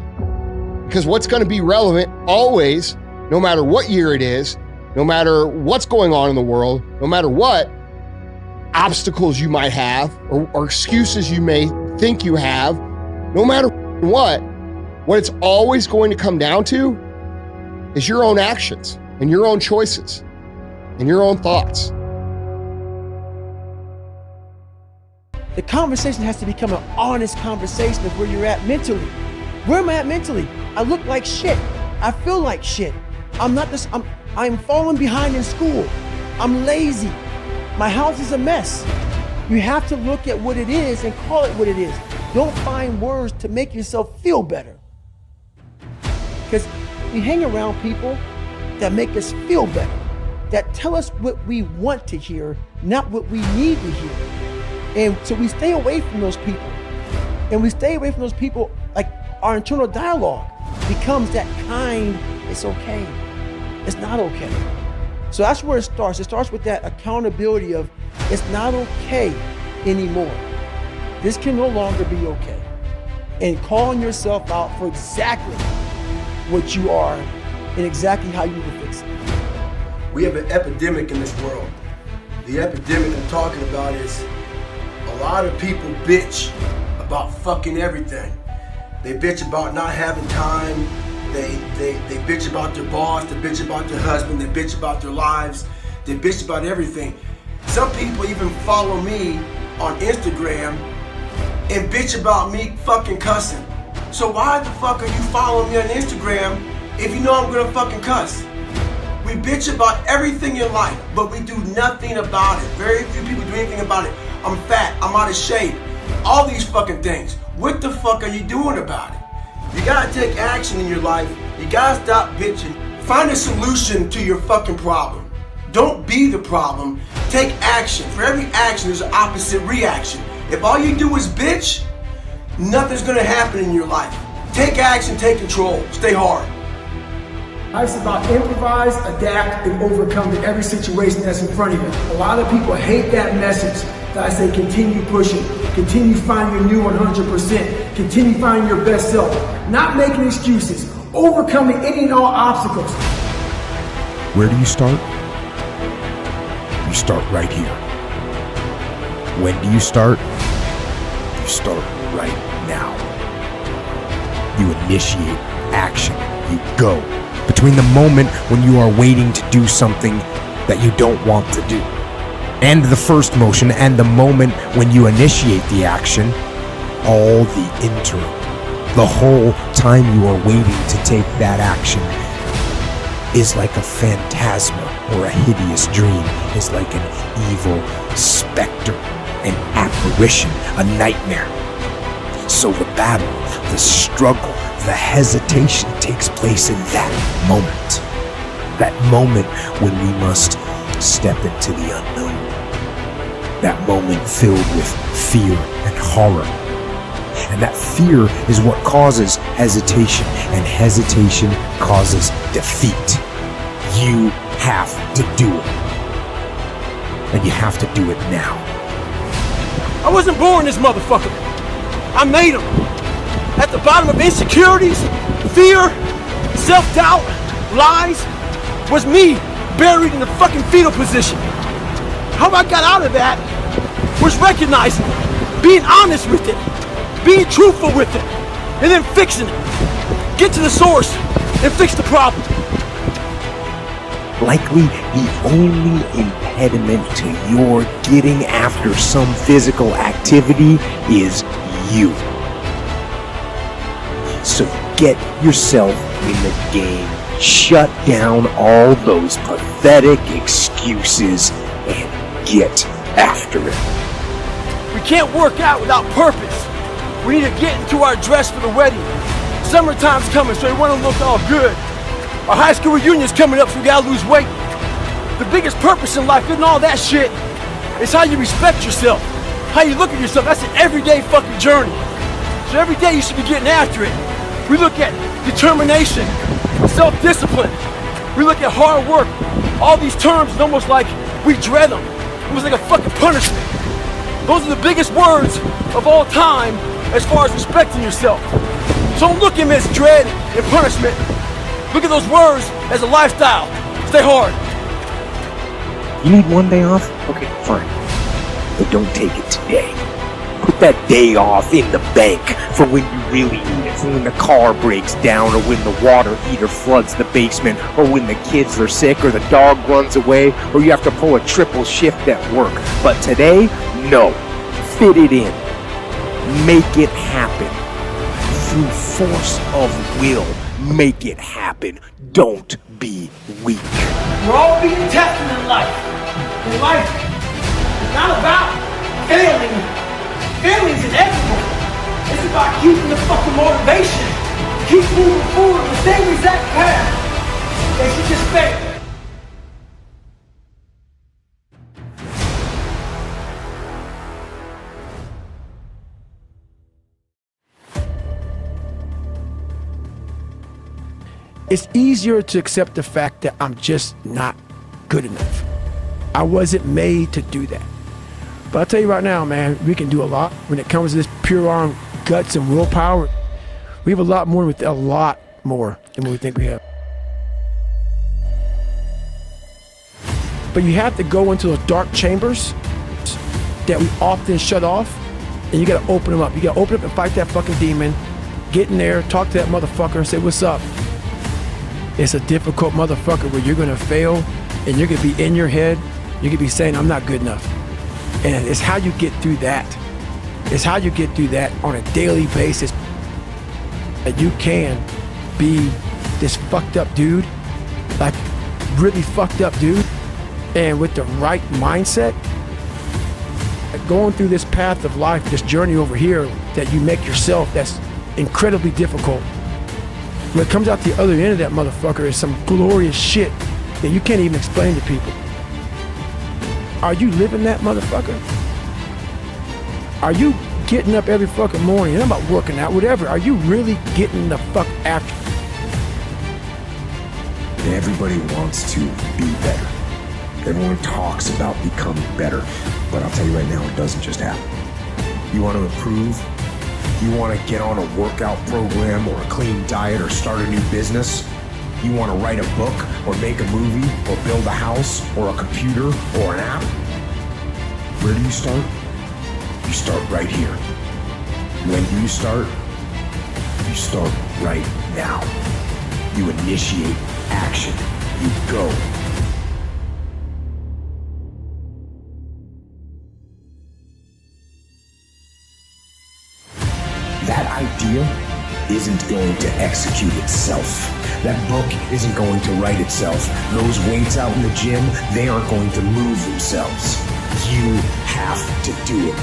because what's going to be relevant always, no matter what year it is, no matter what's going on in the world, no matter what obstacles you might have or excuses you may think you have, no matter what it's always going to come down to is your own actions and your own choices and your own thoughts. The conversation has to become an honest conversation of where you're at mentally. Where am I at mentally? I look like shit. I feel like shit. I'm falling behind in school. I'm lazy. My house is a mess. You have to look at what it is and call it what it is. Don't find words to make yourself feel better. Because we hang around people that make us feel better, that tell us what we want to hear, not what we need to hear. And so we stay away from those people. And we stay away from those people, like our internal dialogue becomes that kind, it's okay. It's not okay. So that's where it starts. It starts with that accountability of it's not okay anymore. This can no longer be okay. And calling yourself out for exactly what you are and exactly how you need to fix it. We have an epidemic in this world. The epidemic I'm talking about is a lot of people bitch about fucking everything. They bitch about not having time. They bitch about their boss. They bitch about their husband. They bitch about their lives. They bitch about everything. Some people even follow me on Instagram and bitch about me fucking cussing. So why the fuck are you following me on Instagram if you know I'm gonna fucking cuss? We bitch about everything in life, but we do nothing about it. Very few people do anything about it. I'm fat, I'm out of shape, all these fucking things. What the fuck are you doing about it? You gotta take action in your life. You gotta stop bitching. Find a solution to your fucking problem. Don't be the problem. Take action. For every action, there's an opposite reaction. If all you do is bitch, nothing's gonna happen in your life. Take action, take control, stay hard. Life's about improvise, adapt, and overcome in every situation that's in front of you. A lot of people hate that message that I say continue pushing, continue finding your new 100%, continue finding your best self, not making excuses, overcoming any and all obstacles. Where do you start? You start right here. When do you start? You start right now. You initiate action. You go. Between the moment when you are waiting to do something that you don't want to do, and the first motion, and the moment when you initiate the action, all the interim, the whole time you are waiting to take that action is like a phantasma or a hideous dream, is like an evil specter, an apparition, a nightmare. So the battle, the struggle, the hesitation takes place in that moment when we must step into the unknown, that moment filled with fear and horror. And that fear is what causes hesitation, and hesitation causes defeat. You have to do it, and you have to do it now. I wasn't born this motherfucker. I made him. At the bottom of insecurities, fear, self-doubt, lies, was me buried in the fucking fetal position. How I got out of that was recognizing it, being honest with it, being truthful with it, and then fixing it. Get to the source and fix the problem. Likely the only impediment to your getting after some physical activity is you. So get yourself in the game. Shut down all those pathetic excuses and get after it. We can't work out without purpose. We need to get into our dress for the wedding. Summertime's coming, so we want to look all good. Our high school reunion's coming up, so we gotta lose weight. The biggest purpose in life isn't all that shit. It's how you respect yourself, how you look at yourself. That's an everyday fucking journey. So every day you should be getting after it. We look at determination, self-discipline. We look at hard work. All these terms, it's almost like we dread them. Almost like a fucking punishment. Those are the biggest words of all time as far as respecting yourself. So don't look at them as dread and punishment. Look at those words as a lifestyle. Stay hard. You need one day off? Okay, fine. But don't take it today. Put that day off in the bank for when you really need it. For when the car breaks down, or when the water heater floods the basement, or when the kids are sick, or the dog runs away, or you have to pull a triple shift at work. But today, no. fit it in. Make it happen. Through force of will, make it happen. Don't be weak. We're all being tested in life. And life is not about failing. Failing's inevitable. It's about keeping the fucking motivation. Keep moving forward on the same exact path that you just failed. It's easier to accept the fact that I'm just not good enough. I wasn't made to do that. But I'll tell you right now, man, we can do a lot. When it comes to this pure arm guts and willpower, we have a lot more than we think we have. But you have to go into those dark chambers that we often shut off, and you gotta open them up. You gotta open up and fight that fucking demon, get in there, talk to that motherfucker and say, what's up? It's a difficult motherfucker where you're gonna fail and you're gonna be in your head, you're gonna be saying, I'm not good enough. And it's how you get through that. It's how you get through that on a daily basis. That you can be this fucked up dude, like really fucked up dude, and with the right mindset, going through this path of life, this journey over here that you make yourself that's incredibly difficult. When it comes out the other end of that motherfucker is some glorious shit that you can't even explain to people. Are you living that motherfucker? Are you getting up every fucking morning? I'm about working out, whatever. Are you really getting the fuck after? Everybody wants to be better. Everyone talks about becoming better. But I'll tell you right now, it doesn't just happen. You want to improve? You want to get on a workout program or a clean diet or start a new business? You want to write a book or make a movie or build a house or a computer or an app? Where do you start? You start right here. When do you start? You start right now. You initiate action. You go. That idea isn't going to execute itself. That book isn't going to write itself. Those weights out in the gym, they aren't going to move themselves. You have to do it,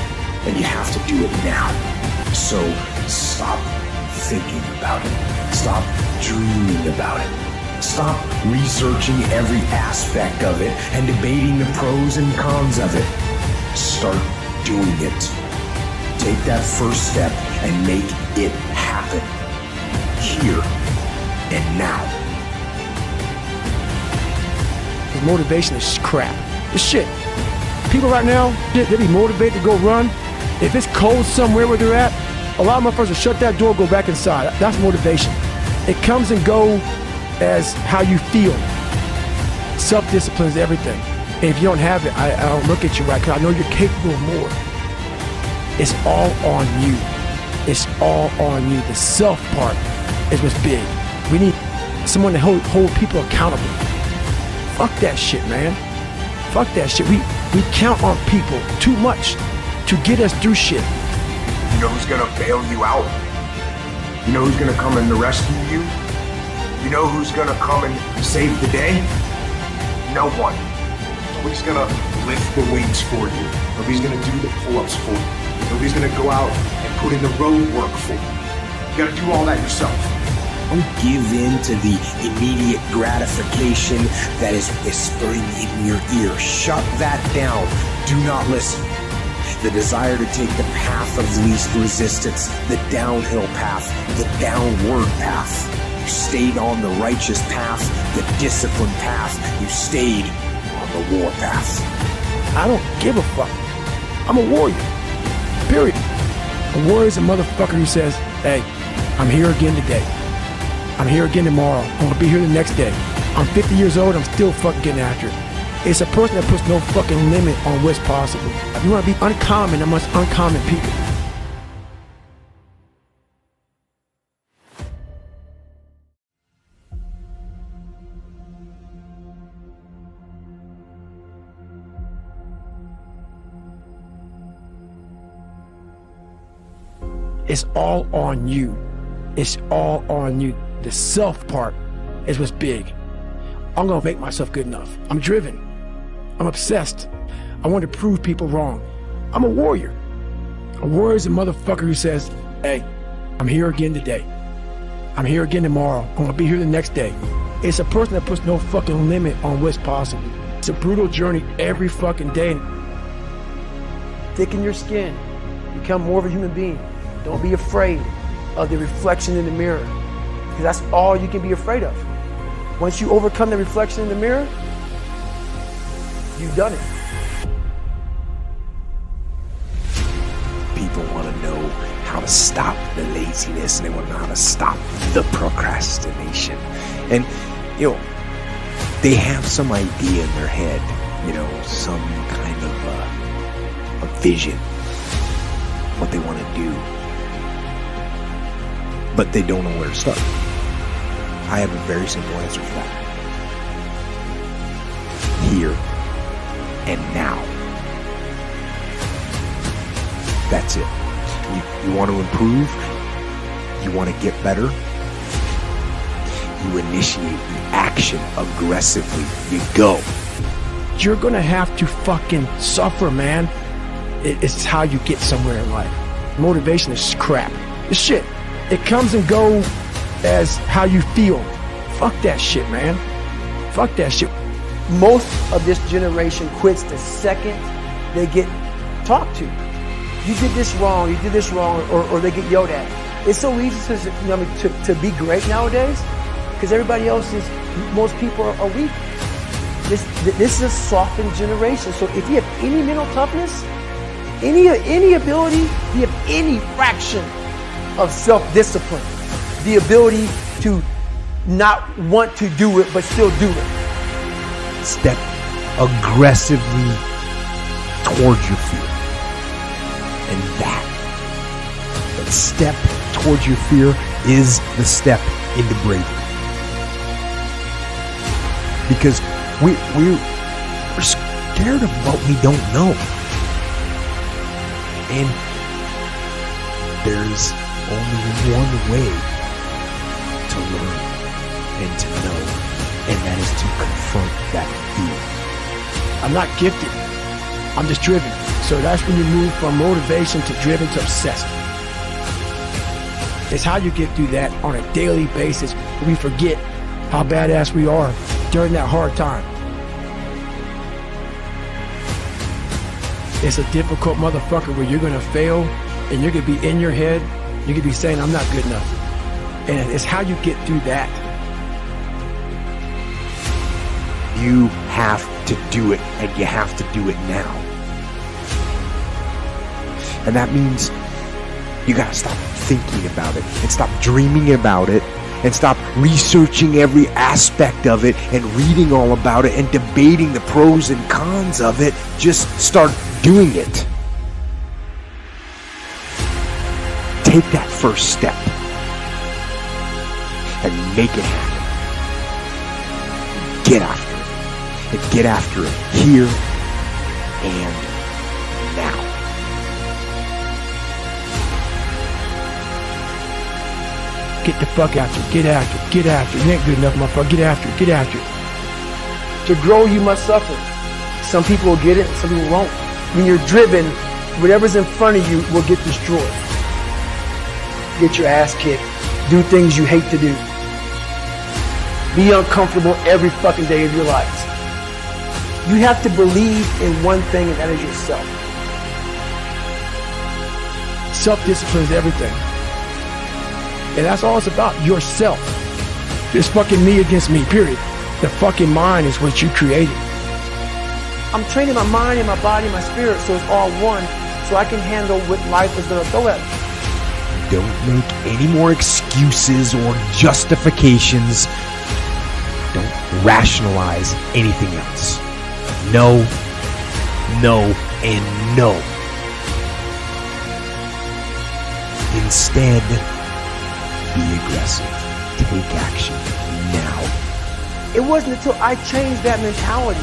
and you have to do it now. So stop thinking about it. Stop dreaming about it. Stop researching every aspect of it and debating the pros and cons of it. Start doing it. Take that first step and make it happen. Here and now. Because motivation is crap. It's shit. People right now, they be motivated to go run. If it's cold somewhere where they're at, a lot of motherfuckers will shut that door, go back inside. That's motivation. It comes and go as how you feel. Self-discipline is everything. And if you don't have it, I don't look at you right, because I know you're capable of more. It's all on you. It's all on you. The self part is what's big. We need someone to hold people accountable. Fuck that shit, man. Fuck that shit. We count on people too much to get us through shit. You know who's gonna bail you out? You know who's gonna come and rescue you? You know who's gonna come and save the day? No one. Nobody's gonna lift the weights for you. Nobody's gonna do the pull-ups for you. Nobody's gonna go out and put in the road work for you. You gotta do all that yourself. Don't give in to the immediate gratification that is whispering in your ear. Shut that down. Do not listen. The desire to take the path of least resistance, the downhill path, the downward path. You stayed on the righteous path, the disciplined path. You stayed on the war path. I don't give a fuck. I'm a warrior. Period. A warrior is a motherfucker who says, hey, I'm here again today. I'm here again tomorrow. I'm gonna be here the next day. I'm 50 years old, I'm still fucking getting after it. It's a person that puts no fucking limit on what's possible. If you wanna be uncommon amongst uncommon people. It's all on you. It's all on you. The self part is what's big. I'm gonna make myself good enough. I'm driven. I'm obsessed. I want to prove people wrong. I'm a warrior. A warrior is a motherfucker who says, hey, I'm here again today. I'm here again tomorrow. I'm gonna be here the next day. It's a person that puts no fucking limit on what's possible. It's a brutal journey every fucking day. Thicken your skin. Become more of a human being. Don't be afraid of the reflection in the mirror, because that's all you can be afraid of. Once you overcome the reflection in the mirror, you've done it. People want to know how to stop the laziness, and they want to know how to stop the procrastination. And, you know, they have some idea in their head, you know, some kind of a vision, what they want to do, but they don't know where to start. I have a very simple answer for that. Here and now. That's it. You want to improve? You want to get better? You initiate the action aggressively. You go. You're gonna have to fucking suffer, man. It's how you get somewhere in life. Motivation is crap. It's shit. It comes and goes as how you feel. Fuck that shit, man. Fuck that shit. Most of this generation quits the second they get talked to. You did this wrong, or they get yelled at. It's so easy to be great nowadays, because everybody else is, most people are weak. This is a softened generation. So if you have any mental toughness, any ability, you have any fraction of self-discipline, the ability to not want to do it but still do it. Step aggressively towards your fear. And that step towards your fear is the step into bravery. Because we're scared of what we don't know. And there's only one way to learn and to know, and that is to confront that fear. I'm not gifted. I'm just driven. So that's when you move from motivation to driven to obsessed. It's how you get through that on a daily basis. We forget how badass we are during that hard time. It's a difficult motherfucker where you're gonna fail and you're gonna be in your head. You're gonna be saying, I'm not good enough. And it's how you get through that. You have to do it, and you have to do it now. And that means you gotta stop thinking about it and stop dreaming about it and stop researching every aspect of it and reading all about it and debating the pros and cons of it. Just start doing it. Take that first step and make it happen. Get after it. And get after it here and now. Get the fuck after it. Get after it. Get after it. You ain't good enough, motherfucker. Get after it. Get after it. To grow, you must suffer. Some people will get it, some people won't. When you're driven, whatever's in front of you will get destroyed. Get your ass kicked. Do things you hate to do. Be uncomfortable every fucking day of your lives. You have to believe in one thing, and that is yourself. Self-discipline is everything. And that's all it's about, yourself. It's fucking me against me, period. The fucking mind is what you created. I'm training my mind and my body and my spirit so it's all one, so I can handle what life is going to throw at me. Don't make any more excuses or justifications. Don't rationalize anything else. No, no, and no. Instead, be aggressive. Take action now. It wasn't until I changed that mentality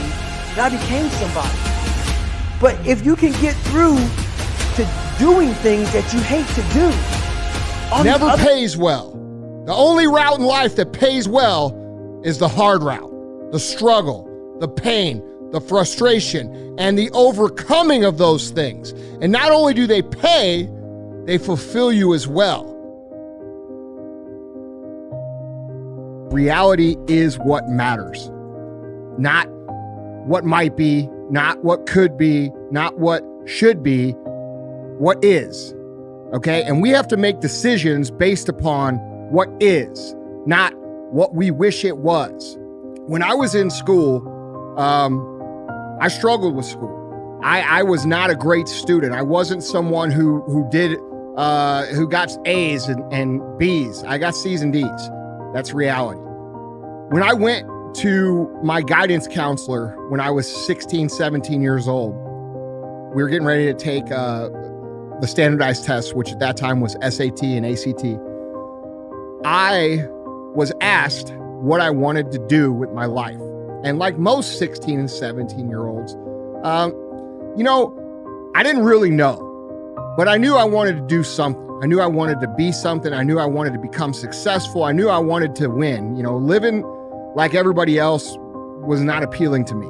that I became somebody. But if you can get through to doing things that you hate to do, never pays well. The only route in life that pays well is the hard route, the struggle, the pain, the frustration, and the overcoming of those things. And not only do they pay, they fulfill you as well. Reality is what matters. Not what might be, not what could be, not what should be, what is. Okay? And we have to make decisions based upon what is, not what we wish it was. When I was in school, I struggled with school. I was not a great student. I wasn't someone who got A's and B's. I got C's and D's. That's reality. When I went to my guidance counselor when I was 16, 17 years old, we were getting ready to take the standardized tests, which at that time was SAT and ACT. I was asked what I wanted to do with my life. And like most 16 and 17 year olds, I didn't really know, but I knew I wanted to do something. I knew I wanted to be something. I knew I wanted to become successful. I knew I wanted to win. Living like everybody else was not appealing to me,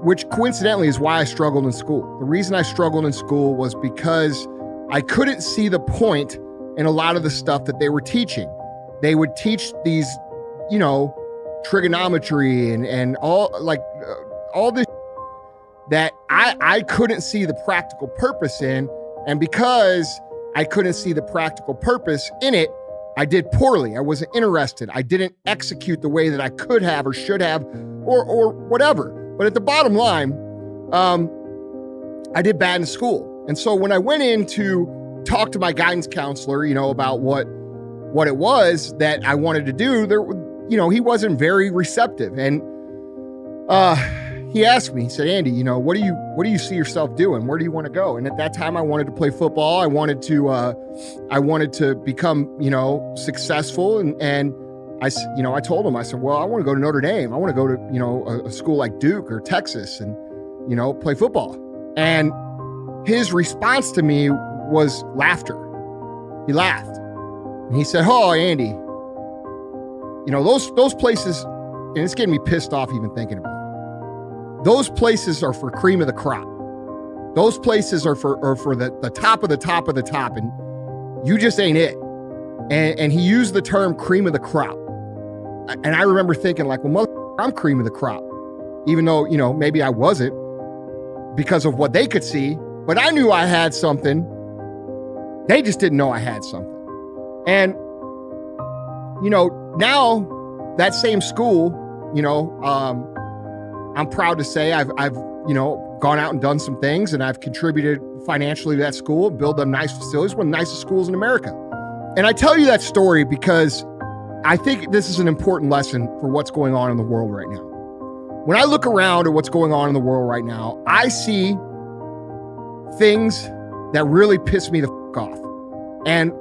which coincidentally is why I struggled in school. The reason I struggled in school was because I couldn't see the point in a lot of the stuff that they were teaching. They would teach these, trigonometry and all this that I couldn't see the practical purpose in. And because I couldn't see the practical purpose in it, I did poorly. I wasn't interested. I didn't execute the way that I could have or should have or whatever. But at the bottom line, I did bad in school. And so when I went in to talk to my guidance counselor, about what it was that I wanted to do, he wasn't very receptive. And he asked me, he said, Andy, what do you see yourself doing? Where do you want to go? And at that time I wanted to play football. I wanted to become, successful. And I told him, I said, well, I want to go to Notre Dame. I want to go to, a school like Duke or Texas and, play football. And his response to me was laughter. He laughed and he said, oh, Andy, those places, and it's getting me pissed off even thinking about it. Those places are for cream of the crop. Those places are for the top of the top of the top, and you just ain't it. And he used the term cream of the crop. And I remember thinking like, well, I'm cream of the crop, even though, maybe I wasn't because of what they could see, but I knew I had something. They just didn't know I had something. And, now that same school, I'm proud to say I've gone out and done some things, and I've contributed financially to that school, built them nice facilities, one of the nicest schools in America. And I tell you that story because I think this is an important lesson for what's going on in the world right now. When I look around at what's going on in the world right now, I see things that really piss me the fuck off. And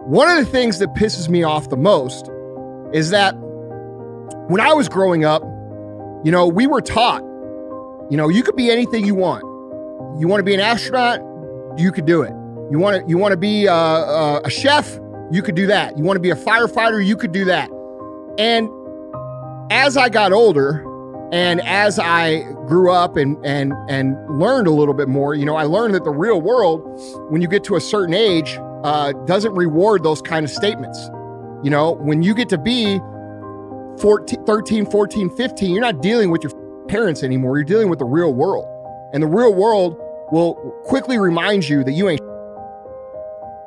one of the things that pisses me off the most is that when I was growing up, we were taught, you could be anything you want. You want to be an astronaut, you could do it. You want to be a chef, you could do that. You want to be a firefighter, you could do that. And as I got older and as I grew up and learned a little bit more, I learned that the real world, when you get to a certain age, doesn't reward those kind of statements. When you get to be 13, 14, 15, you're not dealing with your parents anymore. You're dealing with the real world. And the real world will quickly remind you that you ain't.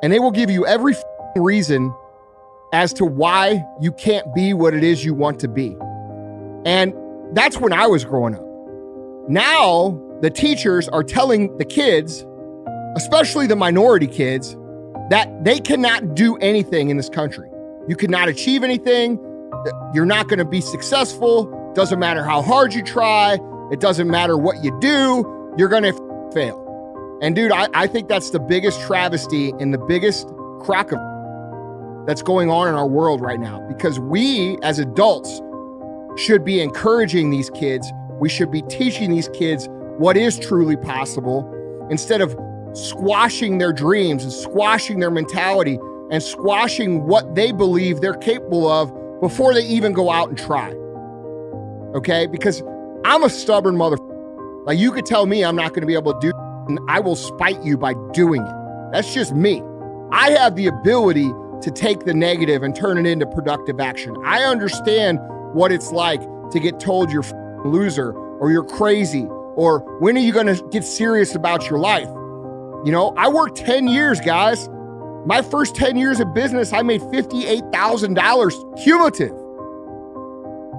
And they will give you every reason as to why you can't be what it is you want to be. And that's when I was growing up. Now, the teachers are telling the kids, especially the minority kids, that they cannot do anything in this country. You cannot achieve anything. You're not going to be successful. Doesn't matter how hard you try. It doesn't matter what you do. You're going to fail. And dude, I think that's the biggest travesty and the biggest crock of that's going on in our world right now, because we as adults should be encouraging these kids. We should be teaching these kids what is truly possible instead of squashing their dreams and squashing their mentality and squashing what they believe they're capable of before they even go out and try. Okay? Because I'm a stubborn motherfucker. Like, you could tell me I'm not going to be able to do it, and I will spite you by doing it. That's just me. I have the ability to take the negative and turn it into productive action. I understand what it's like to get told you're a loser or you're crazy or when are you going to get serious about your life? You know, I worked 10 years, guys. My first 10 years of business, I made $58,000 cumulative.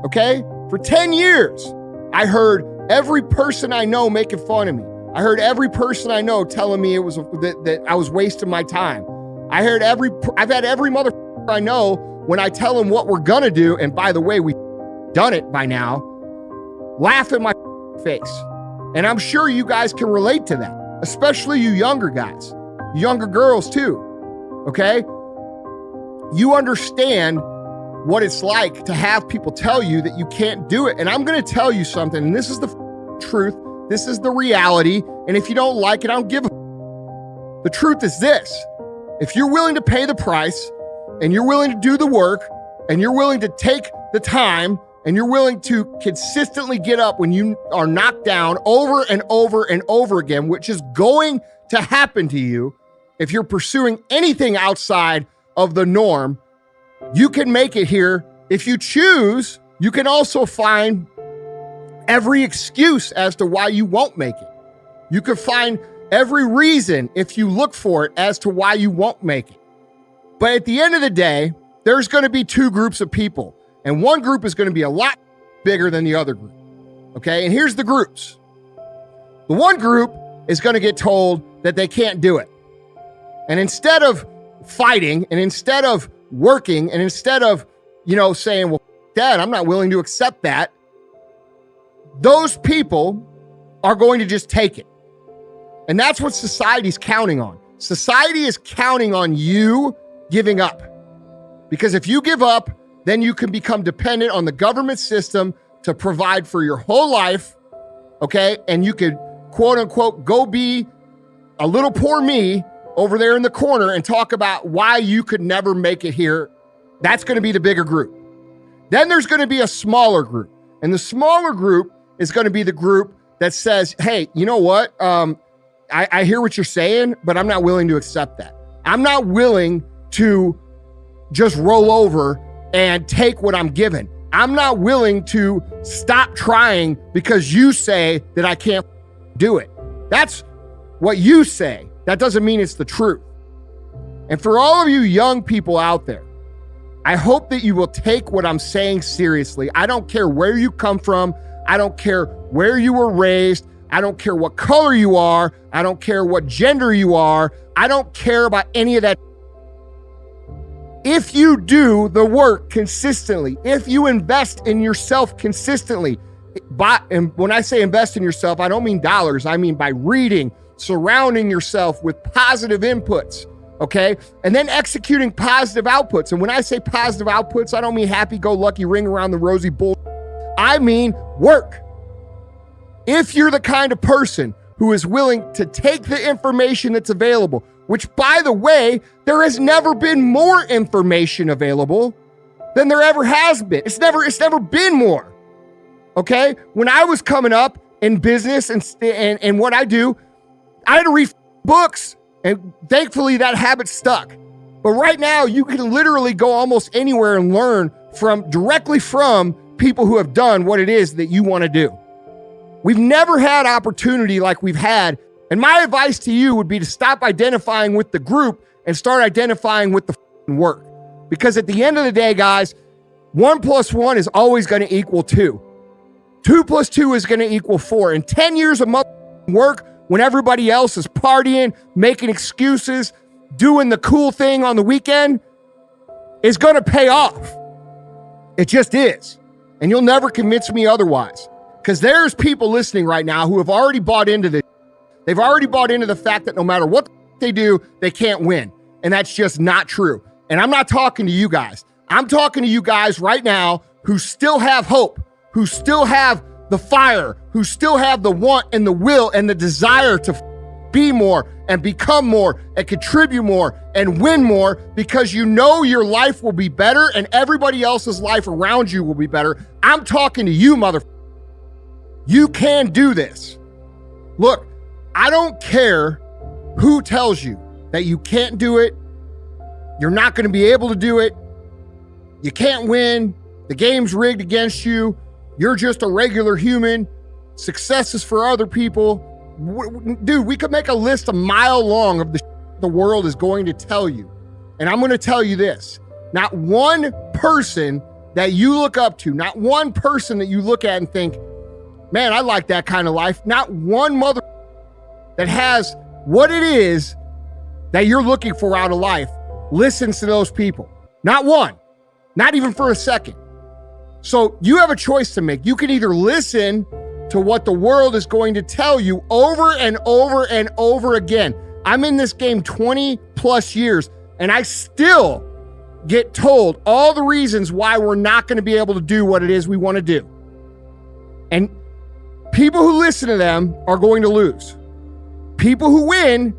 Okay? For 10 years, I heard every person I know making fun of me. I heard every person I know telling me that I was wasting my time. I've had every motherfucker I know when I tell them what we're gonna do, and by the way, we've done it by now, laugh in my face. And I'm sure you guys can relate to that, especially you younger guys, younger girls too, okay? You understand what it's like to have people tell you that you can't do it. And I'm gonna tell you something, and this is the truth, this is the reality, and if you don't like it, I don't give a The truth is this: if you're willing to pay the price, and you're willing to do the work, and you're willing to take the time, and you're willing to consistently get up when you are knocked down over and over and over again, which is going to happen to you if you're pursuing anything outside of the norm, you can make it here. If you choose, you can also find every excuse as to why you won't make it. You can find every reason, if you look for it, as to why you won't make it. But at the end of the day, there's going to be two groups of people, and one group is going to be a lot bigger than the other group. Okay, and here's the groups. The one group is going to get told that they can't do it. And instead of fighting, and instead of working, and instead of, saying, well, Dad, I'm not willing to accept that, those people are going to just take it. And that's what society's counting on. Society is counting on you giving up. Because if you give up, then you can become dependent on the government system to provide for your whole life, okay? And you could, quote unquote, go be a little poor me over there in the corner and talk about why you could never make it here. That's going to be the bigger group. Then there's going to be a smaller group. And the smaller group is going to be the group that says, hey, you know what? I hear what you're saying, but I'm not willing to accept that. I'm not willing to just roll over and take what I'm given. I'm not willing to stop trying because you say that I can't do it. That's what you say. That doesn't mean it's the truth. And for all of you young people out there, I hope that you will take what I'm saying seriously. I don't care where you come from. I don't care where you were raised. I don't care what color you are. I don't care what gender you are. I don't care about any of that. If you do the work consistently, if you invest in yourself consistently, and when I say invest in yourself, I don't mean dollars. I mean by reading, surrounding yourself with positive inputs, okay? And then executing positive outputs. And when I say positive outputs, I don't mean happy-go-lucky, ring around the rosy bull. I mean work. If you're the kind of person who is willing to take the information that's available, which, by the way, there has never been more information available than there ever has been. It's never been more, okay? When I was coming up in business and what I do, I had to read books, and thankfully that habit stuck. But right now, you can literally go almost anywhere and learn directly from people who have done what it is that you want to do. We've never had opportunity like we've had. And my advice to you would be to stop identifying with the group and start identifying with the work. Because at the end of the day, guys, 1 + 1 is always going to equal 2. 2 + 2 is going to equal 4. And 10 years of work when everybody else is partying, making excuses, doing the cool thing on the weekend is going to pay off. It just is. And you'll never convince me otherwise. Because there's people listening right now who have already bought into this. They've already bought into the fact that no matter what they do, they can't win. And that's just not true. And I'm not talking to you guys. I'm talking to you guys right now who still have hope, who still have the fire, who still have the want and the will and the desire to be more and become more and contribute more and win more because you know your life will be better and everybody else's life around you will be better. I'm talking to you, motherfucker. You can do this. Look, I don't care who tells you that you can't do it, you're not going to be able to do it, you can't win, the game's rigged against you, you're just a regular human, success is for other people. Dude, we could make a list a mile long of the world is going to tell you. And I'm going to tell you this, not one person that you look up to, not one person that you look at and think, man, I like that kind of life, not one mother that has what it is that you're looking for out of life listens to those people. Not one, not even for a second. So you have a choice to make. You can either listen to what the world is going to tell you over and over and over again. I'm in this game 20 plus years and I still get told all the reasons why we're not going to be able to do what it is we want to do. And people who listen to them are going to lose. People who win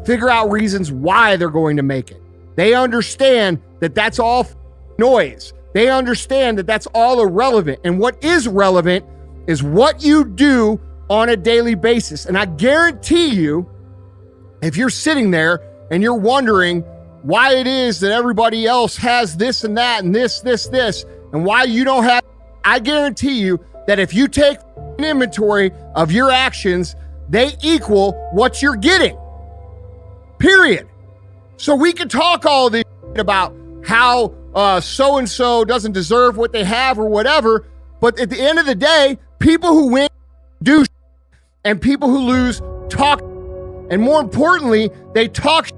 figure out reasons why they're going to make it. They understand that that's all noise. They understand that that's all irrelevant. And what is relevant is what you do on a daily basis. And I guarantee you, if you're sitting there and you're wondering why it is that everybody else has this and that and this, and why you don't have, I guarantee you that if you take an inventory of your actions, they equal what you're getting. Period. So we can talk all this about how so-and-so doesn't deserve what they have or whatever, but at the end of the day, people who win do and people who lose talk. And more importantly, they talk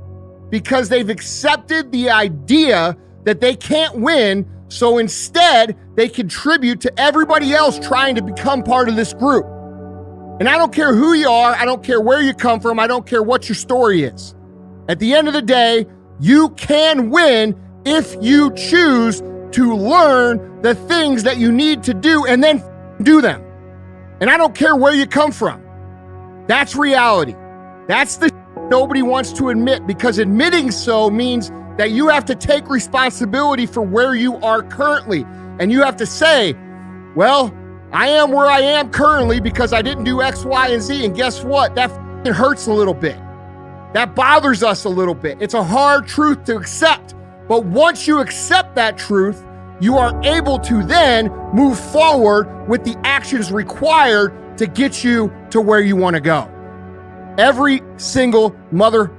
because they've accepted the idea that they can't win, so instead they contribute to everybody else trying to become part of this group. And I don't care who you are, I don't care where you come from, I don't care what your story is. At the end of the day, you can win if you choose to learn the things that you need to do and then do them. And I don't care where you come from. That's reality. That's the nobody wants to admit, because admitting so means that you have to take responsibility for where you are currently. And you have to say, well, I am where I am currently because I didn't do X, Y, and Z. And guess what? That hurts a little bit. That bothers us a little bit. It's a hard truth to accept. But once you accept that truth, you are able to then move forward with the actions required to get you to where you want to go. Every single mother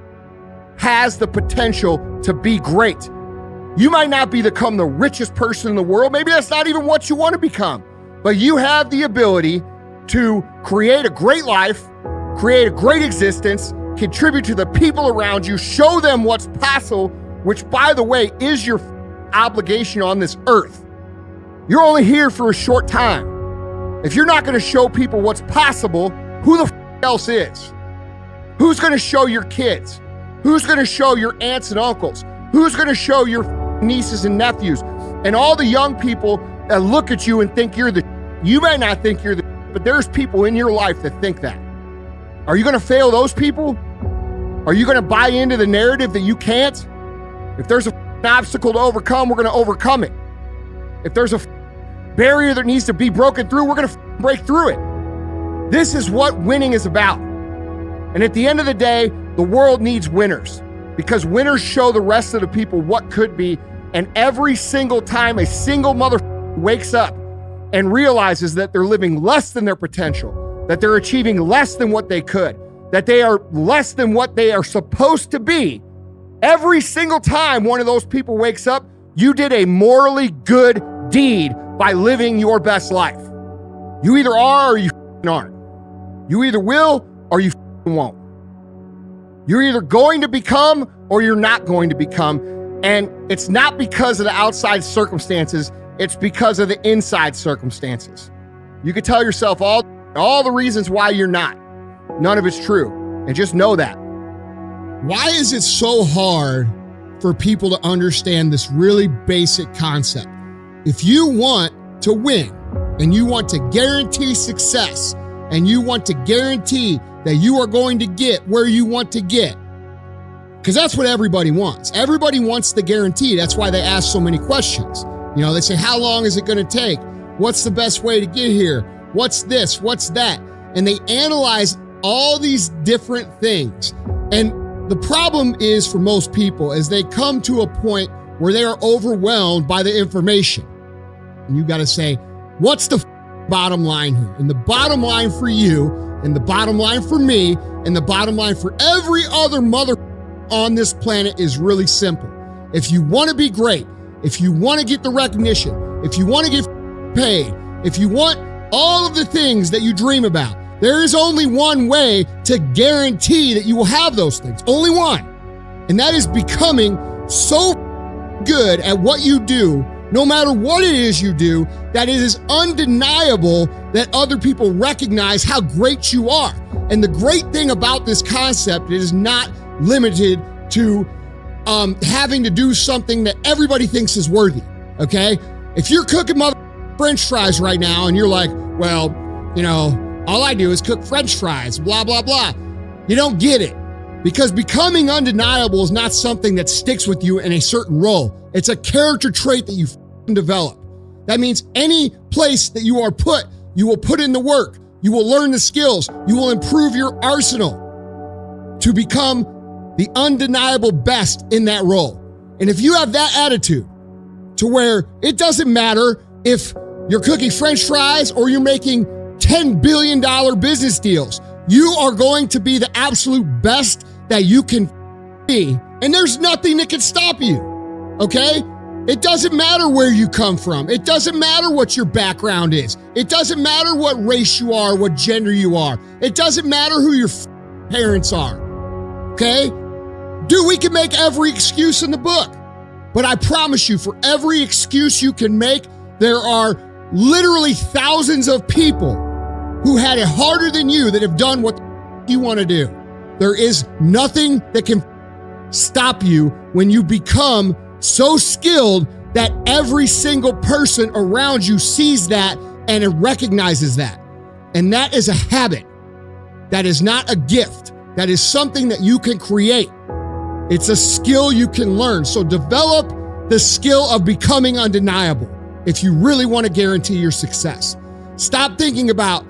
has the potential to be great. You might not become the richest person in the world. Maybe that's not even what you want to become. But you have the ability to create a great life, create a great existence, contribute to the people around you, show them what's possible, which, by the way, is your obligation on this earth. You're only here for a short time. If you're not going to show people what's possible, who the else is? Who's going to show your kids? Who's going to show your aunts and uncles? Who's going to show your nieces and nephews? And all the young people that look at you and think you're the, you may not think you're the, but there's people in your life that think that. Are you going to fail those people? Are you going to buy into the narrative that you can't? If there's an obstacle to overcome, we're going to overcome it. If there's a barrier that needs to be broken through, we're going to break through it. This is what winning is about. And at the end of the day, the world needs winners, because winners show the rest of the people what could be. And every single time a single motherfucker wakes up and realizes that they're living less than their potential, that they're achieving less than what they could, that they are less than what they are supposed to be, every single time one of those people wakes up, you did a morally good deed by living your best life. You either are or you aren't. You either will or you won't. You're either going to become or you're not going to become. And it's not because of the outside circumstances, it's because of the inside circumstances. You can tell yourself all the reasons why you're not. None of it's true. And just know that. Why is it so hard for people to understand this really basic concept? If you want to win and you want to guarantee success and you want to guarantee that you are going to get where you want to get. Because that's what everybody wants. Everybody wants the guarantee. That's why they ask so many questions. You know, they say, how long is it going to take? What's the best way to get here? What's this? What's that? And they analyze all these different things. And the problem is for most people is they come to a point where they are overwhelmed by the information. And you got to say, what's the bottom line here? And the bottom line for you, and the bottom line for me, and the bottom line for every other mother on this planet is really simple. If you want to be great, if you want to get the recognition, if you want to get paid, if you want all of the things that you dream about, there is only one way to guarantee that you will have those things. Only one. And that is becoming so good at what you do, no matter what it is you do, that it is undeniable that other people recognize how great you are. And the great thing about this concept, it is not limited to having to do something that everybody thinks is worthy, okay? If you're cooking French fries right now and you're like, well, you know, all I do is cook French fries, blah, blah, blah. You don't get it. Because becoming undeniable is not something that sticks with you in a certain role. It's a character trait that you develop. That means any place that you are put, you will put in the work. You will learn the skills. You will improve your arsenal to become the undeniable best in that role. And if you have that attitude to where it doesn't matter if you're cooking French fries or you're making $10 billion business deals, you are going to be the absolute best that you can be. And there's nothing that can stop you, okay? It doesn't matter where you come from. It doesn't matter what your background is. It doesn't matter what race you are, what gender you are. It doesn't matter who your parents are, okay? Dude, we can make every excuse in the book, but I promise you, for every excuse you can make, there are literally thousands of people who had it harder than you that have done what you want to do. There is nothing that can stop you when you become so skilled that every single person around you sees that and it recognizes that. And that is a habit. That is not a gift. That is something that you can create. It's a skill you can learn. So develop the skill of becoming undeniable if you really want to guarantee your success. Stop thinking about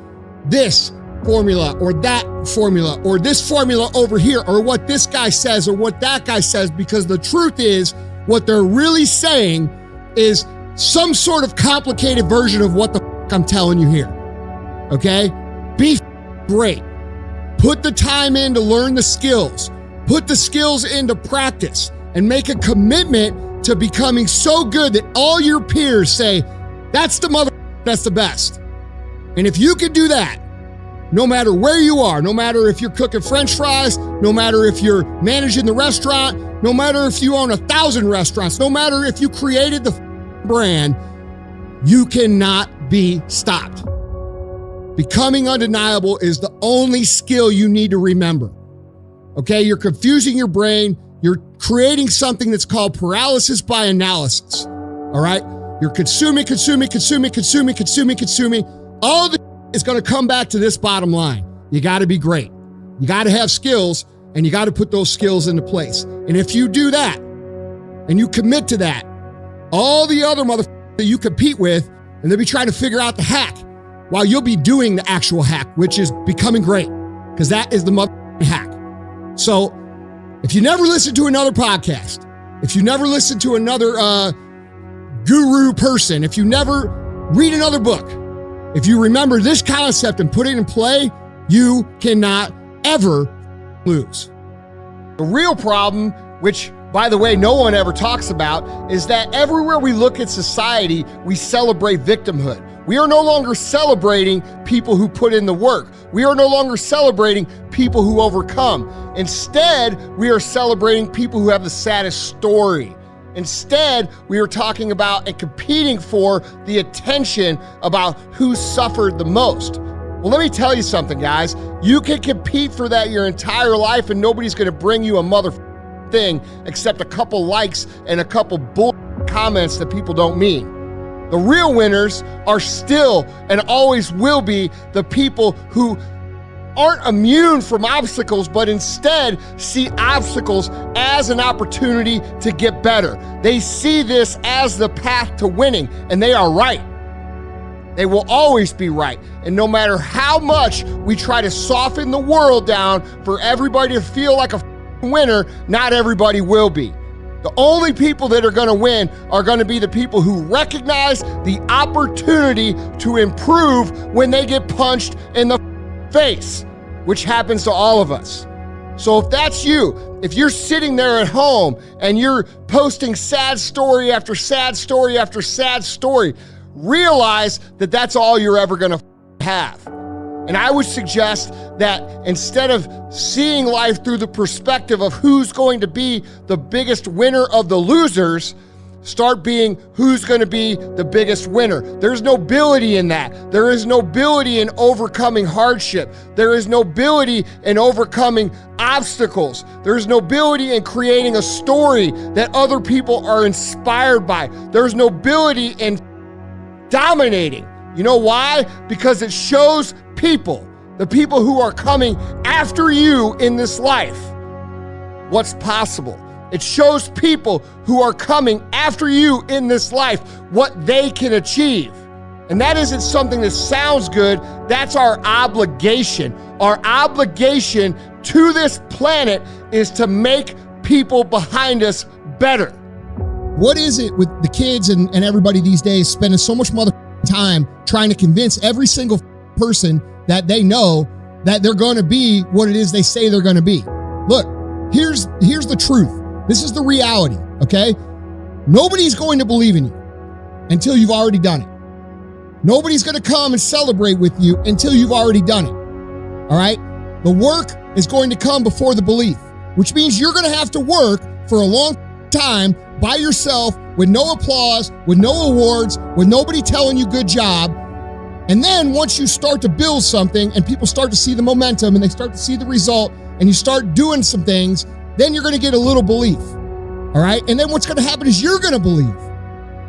this formula or that formula or this formula over here or what this guy says or what that guy says, because the truth is what they're really saying is some sort of complicated version of what the I'm telling you here. Okay? Be great. Put the time in to learn the skills. Put the skills into practice and make a commitment to becoming so good that all your peers say, that's the best. And if you can do that, no matter where you are, no matter if you're cooking French fries, no matter if you're managing the restaurant, no matter if you own 1,000 restaurants, no matter if you created the brand, you cannot be stopped. Becoming undeniable is the only skill you need to remember. Okay, you're confusing your brain. You're creating something that's called paralysis by analysis. All right, you're consuming. All the is going to come back to this bottom line. You got to be great. You got to have skills, and you got to put those skills into place. And if you do that, and you commit to that, all the other motherfuckers that you compete with, and they'll be trying to figure out the hack, while you'll be doing the actual hack, which is becoming great, because that is the motherfucking hack. So, if you never listen to another podcast, if you never listen to another guru person, if you never read another book, if you remember this concept and put it in play, you cannot ever lose. The real problem, which, by the way, no one ever talks about, is that everywhere we look at society, we celebrate victimhood. We are no longer celebrating people who put in the work. We are no longer celebrating people who overcome. Instead, we are celebrating people who have the saddest story. Instead, we are talking about and competing for the attention about who suffered the most. Well, let me tell you something, guys. You can compete for that your entire life and nobody's gonna bring you a mother thing except a couple likes and a couple bull comments that people don't mean. The real winners are still and always will be the people who aren't immune from obstacles, but instead see obstacles as an opportunity to get better. They see this as the path to winning, and they are right. They will always be right. And no matter how much we try to soften the world down for everybody to feel like a winner, not everybody will be. The only people that are going to win are going to be the people who recognize the opportunity to improve when they get punched in the face, which happens to all of us. So if that's you, if you're sitting there at home and you're posting sad story after sad story after sad story, realize that that's all you're ever going to have. And I would suggest that instead of seeing life through the perspective of who's going to be the biggest winner of the losers, start being who's going to be the biggest winner. There's nobility in that. There is nobility in overcoming hardship. There is nobility in overcoming obstacles. There's nobility in creating a story that other people are inspired by. There's nobility in dominating. You know why? Because it shows people, the people who are coming after you in this life, what's possible. It shows people who are coming after you in this life what they can achieve. And that isn't something that sounds good. That's our obligation. Our obligation to this planet is to make people behind us better. What is it with the kids and everybody these days spending so much time trying to convince every single person that they know that they're going to be what it is they say they're going to be? Look, here's the truth. This is the reality, okay? Nobody's going to believe in you until you've already done it. Nobody's going to come and celebrate with you until you've already done it, all right? The work is going to come before the belief, which means you're going to have to work for a long time by yourself with no applause, with no awards, with nobody telling you good job. And then once you start to build something and people start to see the momentum and they start to see the result and you start doing some things, then you're going to get a little belief, all right? And then what's going to happen is you're going to believe.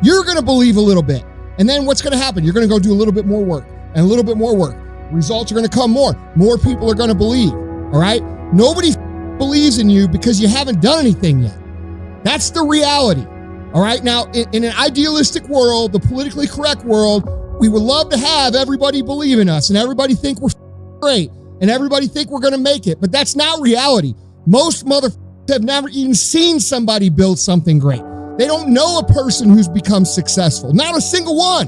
You're going to believe a little bit. And then what's going to happen? You're going to go do a little bit more work and a little bit more work. Results are going to come more. More people are going to believe, all right? Nobody believes in you because you haven't done anything yet. That's the reality, all right? Now, in an idealistic world, the politically correct world, we would love to have everybody believe in us and everybody think we're great and everybody think we're going to make it, but that's not reality. Most motherfuckers have never even seen somebody build something great. They don't know a person who's become successful, not a single one.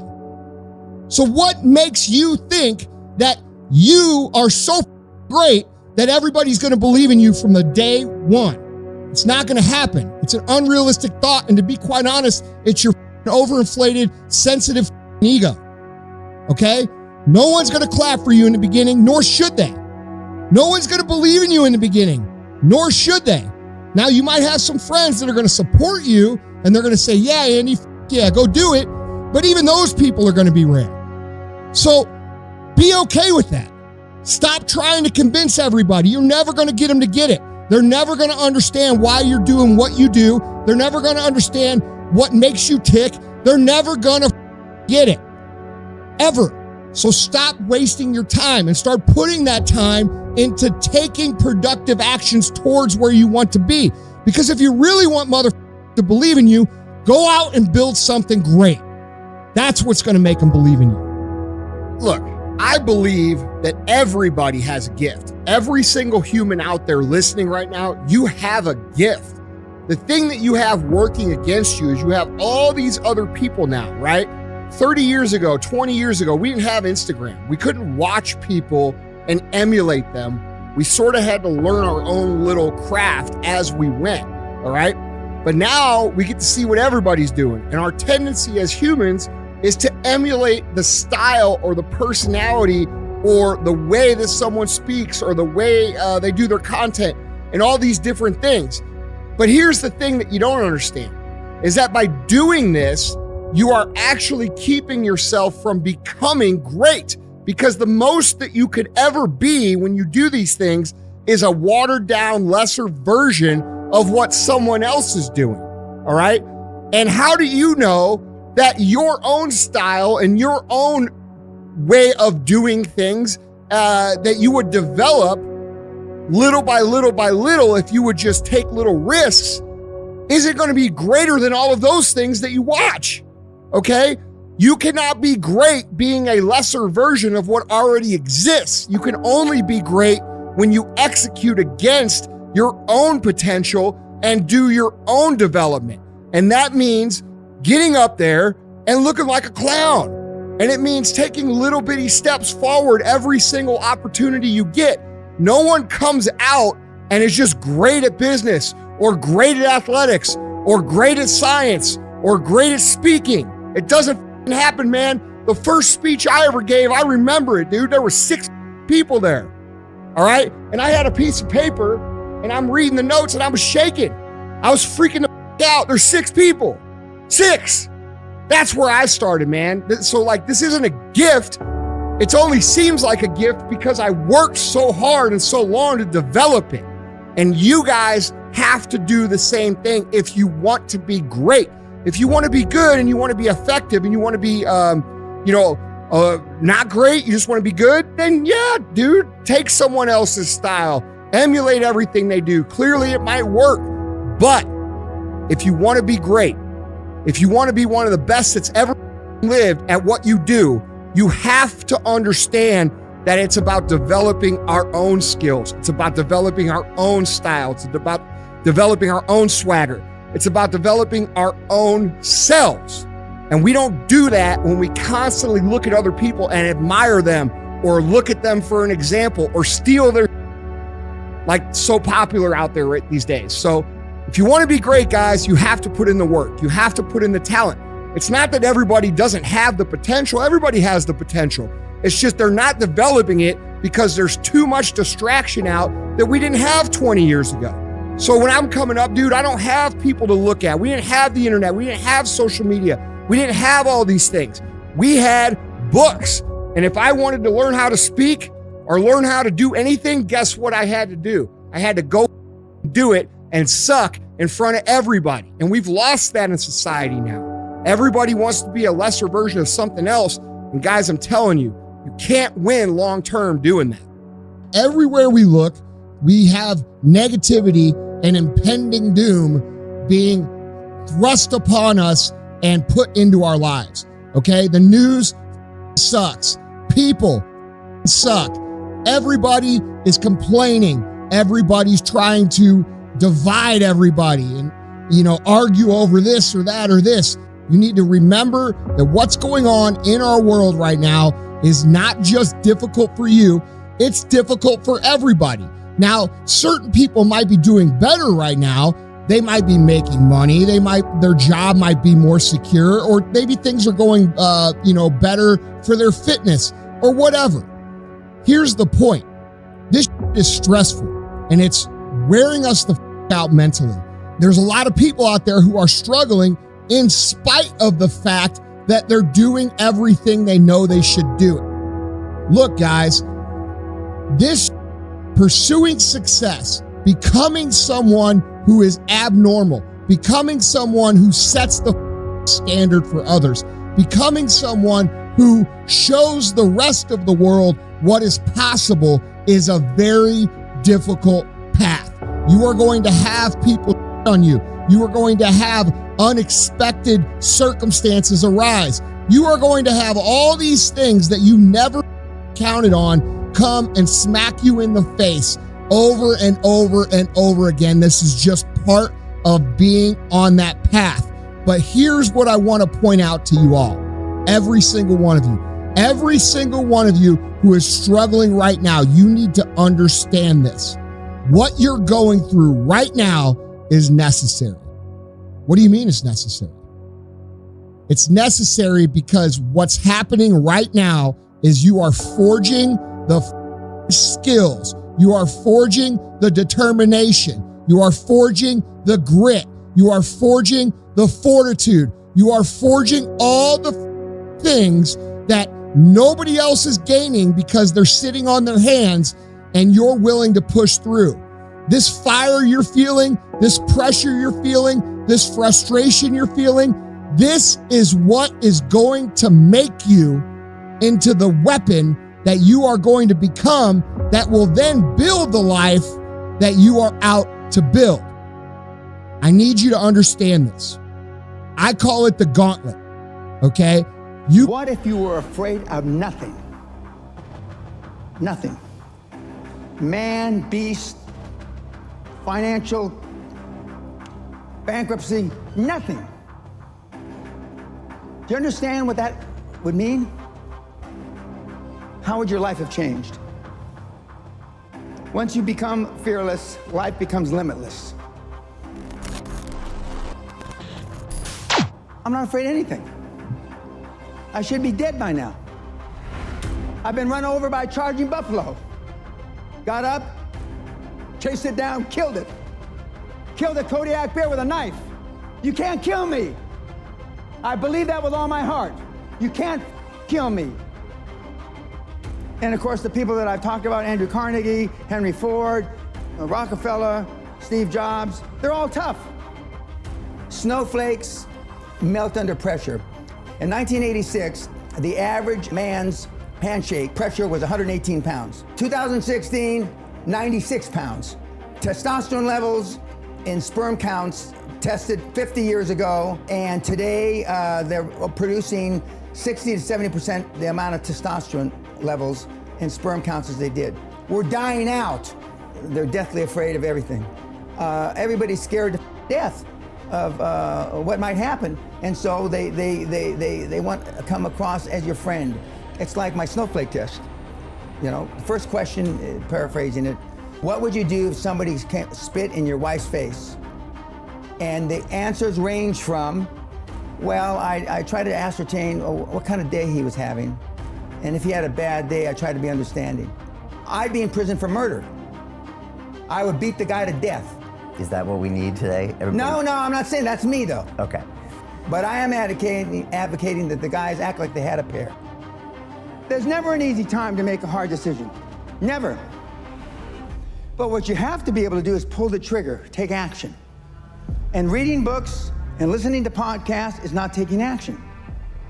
So what makes you think that you are so great that everybody's going to believe in you from the day one? It's not going to happen. It's an unrealistic thought. And to be quite honest, it's your overinflated, sensitive ego. Okay? No one's going to clap for you in the beginning, nor should they. No one's going to believe in you in the beginning, nor should they. Now, you might have some friends that are going to support you and they're going to say, yeah, Andy, yeah, go do it. But even those people are going to be rare. So be okay with that. Stop trying to convince everybody. You're never going to get them to get it. They're never going to understand why you're doing what you do. They're never going to understand what makes you tick. They're never going to get it. Ever. So stop wasting your time and start putting that time into taking productive actions towards where you want to be. Because if you really want to believe in you, go out and build something great. That's what's going to make them believe in you. Look, I believe that everybody has a gift. Every single human out there listening right now, you have a gift. The thing that you have working against you is you have all these other people now, right? 30 years ago, 20 years ago, we didn't have Instagram. We couldn't watch people and emulate them. We sort of had to learn our own little craft as we went, all right? But now we get to see what everybody's doing. And our tendency as humans is to emulate the style or the personality or the way that someone speaks or the way they do their content and all these different things. But here's the thing that you don't understand is that by doing this, you are actually keeping yourself from becoming great, because the most that you could ever be when you do these things is a watered down, lesser version of what someone else is doing, all right? And how do you know that your own style and your own way of doing things that you would develop little by little by little if you would just take little risks isn't going to be greater than all of those things that you watch, okay? You cannot be great being a lesser version of what already exists. You can only be great when you execute against your own potential and do your own development. And that means getting up there and looking like a clown. And it means taking little bitty steps forward every single opportunity you get. No one comes out and is just great at business or great at athletics or great at science or great at speaking. It doesn't happen, man. The first speech I ever gave, I remember it, dude. There were 6 people there, all right? And I had a piece of paper and I'm reading the notes and I was shaking. I was freaking the out. There's 6 people. 6. That's where I started, man. So like, this isn't a gift. It only seems like a gift because I worked so hard and so long to develop it. And you guys have to do the same thing if you want to be great. If you want to be good and you want to be effective and you want to be, not great, you just want to be good, then yeah, dude, take someone else's style, emulate everything they do. Clearly it might work, but if you want to be great, if you want to be one of the best that's ever lived at what you do, you have to understand that it's about developing our own skills. It's about developing our own style. It's about developing our own swagger. It's about developing our own selves. And we don't do that when we constantly look at other people and admire them or look at them for an example or steal their, like so popular out there right these days. So if you want to be great, guys, you have to put in the work. You have to put in the talent. It's not that everybody doesn't have the potential. Everybody has the potential. It's just they're not developing it because there's too much distraction out that we didn't have 20 years ago. So when I'm coming up, dude, I don't have people to look at. We didn't have the internet. We didn't have social media. We didn't have all these things. We had books. And if I wanted to learn how to speak or learn how to do anything, guess what I had to do? I had to go do it and suck in front of everybody. And we've lost that in society now. Everybody wants to be a lesser version of something else. And guys, I'm telling you, you can't win long-term doing that. Everywhere we look, we have negativity and impending doom being thrust upon us and put into our lives, okay? The news sucks. People suck. Everybody is complaining. Everybody's trying to divide everybody and, argue over this or that or this. You need to remember that what's going on in our world right now is not just difficult for you, it's difficult for everybody. Now, certain people might be doing better right now. They might be making money. Their job might be more secure, or maybe things are going, better for their fitness or whatever. Here's the point. This is stressful and it's wearing us the out mentally. There's a lot of people out there who are struggling in spite of the fact that they're doing everything they know they should do. Look, guys, this pursuing success, becoming someone who is abnormal, becoming someone who sets the standard for others, becoming someone who shows the rest of the world what is possible is a very difficult path. You are going to have people on you. You are going to have unexpected circumstances arise. You are going to have all these things that you never counted on come and smack you in the face over and over and over again. This is just part of being on that path. But here's what I want to point out to you all. Every single one of you who is struggling right now, you need to understand this. What you're going through right now is necessary. What do you mean it's necessary? It's necessary because what's happening right now is you are forging the skills. You are forging the determination. You are forging the grit. You are forging the fortitude. You are forging all the things that nobody else is gaining because they're sitting on their hands and you're willing to push through. This fire you're feeling, this pressure you're feeling, this frustration you're feeling, this is what is going to make you into the weapon that you are going to become that will then build the life that you are out to build. I need you to understand this. I call it the gauntlet, okay? What if you were afraid of nothing? Nothing. Man, beast, financial, bankruptcy, nothing. Do you understand what that would mean? How would your life have changed? Once you become fearless, life becomes limitless. I'm not afraid of anything. I should be dead by now. I've been run over by a charging buffalo. Got up, chased it down, killed it. Killed a Kodiak bear with a knife. You can't kill me. I believe that with all my heart. You can't kill me. And of course, the people that I've talked about, Andrew Carnegie, Henry Ford, Rockefeller, Steve Jobs, they're all tough. Snowflakes melt under pressure. In 1986, the average man's handshake pressure was 118 pounds. 2016, 96 pounds. Testosterone levels in sperm counts tested 50 years ago, and today they're producing 60 to 70% the amount of testosterone levels in sperm counts as they did. We're dying out. They're deathly afraid of everything. Everybody's scared to death of what might happen, and so they want to come across as your friend. It's like my snowflake test. You know, the first question, paraphrasing it, what would you do if somebody spit in your wife's face? And the answers range from, well, I try to ascertain what kind of day he was having. And if he had a bad day, I try to be understanding. I'd be in prison for murder. I would beat the guy to death. Is that what we need today? No, I'm not saying that's me though. Okay. But I am advocating that the guys act like they had a pair. There's never an easy time to make a hard decision. Never. But what you have to be able to do is pull the trigger, take action. And reading books and listening to podcasts is not taking action.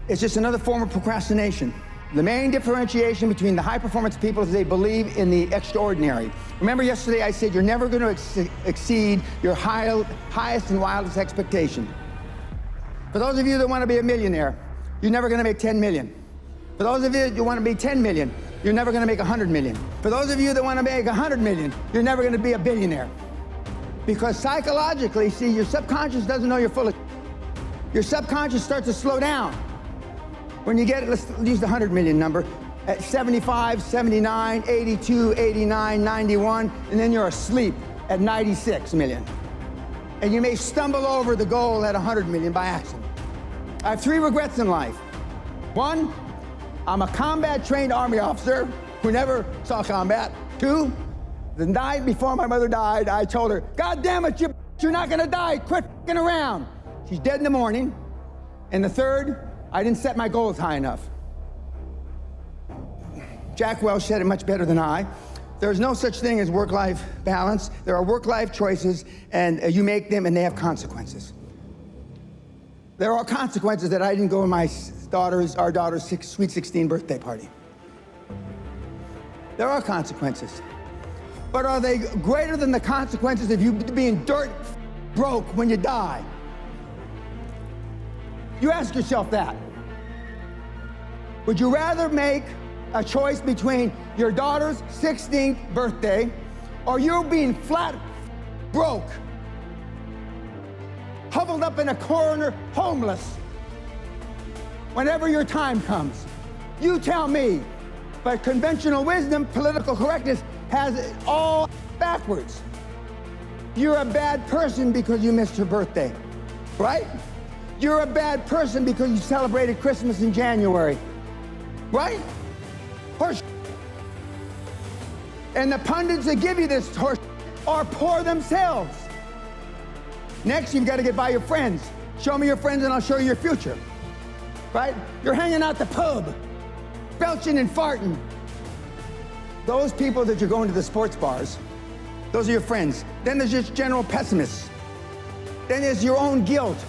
It's just another form of procrastination. The main differentiation between the high-performance people is they believe in the extraordinary. Remember yesterday I said you're never going to exceed your highest and wildest expectation. For those of you that want to be a millionaire, you're never going to make 10 million. For those of you that want to be 10 million, you're never going to make 100 million. For those of you that want to make 100 million, you're never going to be a billionaire. Because psychologically, see, your subconscious doesn't know you're full of your subconscious starts to slow down. When you get, let's use the 100 million number, at 75, 79, 82, 89, 91, and then you're asleep at 96 million. And you may stumble over the goal at 100 million by accident. I have 3 regrets in life. 1, I'm a combat-trained Army officer who never saw combat. 2, the night before my mother died, I told her, God damn it, you're not gonna die, quit f***ing around. She's dead in the morning. And the 3rd, I didn't set my goals high enough. Jack Welch said it much better than I. There's no such thing as work-life balance. There are work-life choices, and you make them, and they have consequences. There are consequences that I didn't go to our daughter's sweet 16 birthday party. There are consequences. But are they greater than the consequences of you being dirt broke when you die? You ask yourself that. Would you rather make a choice between your daughter's 16th birthday or you being flat broke, huddled up in a corner, homeless, whenever your time comes? You tell me. But conventional wisdom, political correctness, has it all backwards. You're a bad person because you missed her birthday, right? You're a bad person because you celebrated Christmas in January, right? Horse. And the pundits that give you this horse are poor themselves. Next, you've got to get by your friends. Show me your friends and I'll show you your future, right? You're hanging out the pub, belching and farting. Those people that you're going to the sports bars, those are your friends. Then there's just general pessimists. Then there's your own guilt.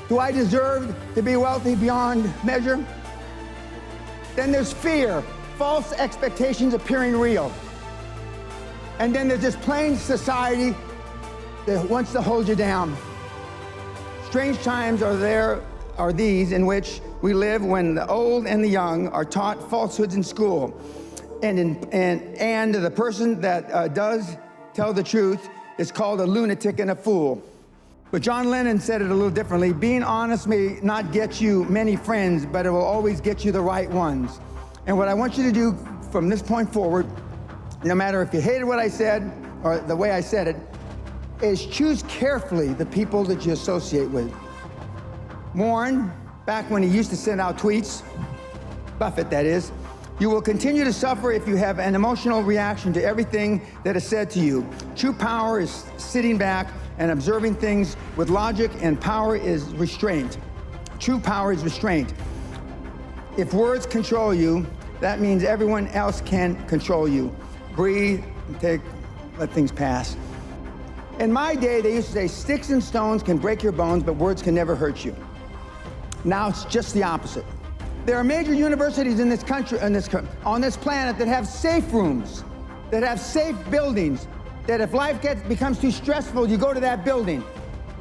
Do I deserve to be wealthy beyond measure? Then there's fear. false expectations appearing real. And then there's this plain society that wants to hold you down. Strange times are these in which we live when the old and the young are taught falsehoods in school. And the person that does tell the truth is called a lunatic and a fool. But John Lennon said it a little differently. Being honest may not get you many friends, but it will always get you the right ones. And what I want you to do from this point forward, no matter if you hated what I said or the way I said it, is choose carefully the people that you associate with. Warren, back when he used to send out tweets, Buffett that is, you will continue to suffer if you have an emotional reaction to everything that is said to you. True power is sitting back and observing things with logic, and power is restraint. True power is restraint. If words control you, that means everyone else can control you. Breathe and let things pass. In my day, they used to say, sticks and stones can break your bones, but words can never hurt you. Now it's just the opposite. There are major universities in this country, on this planet, that have safe rooms, that have safe buildings, that if life becomes too stressful, you go to that building.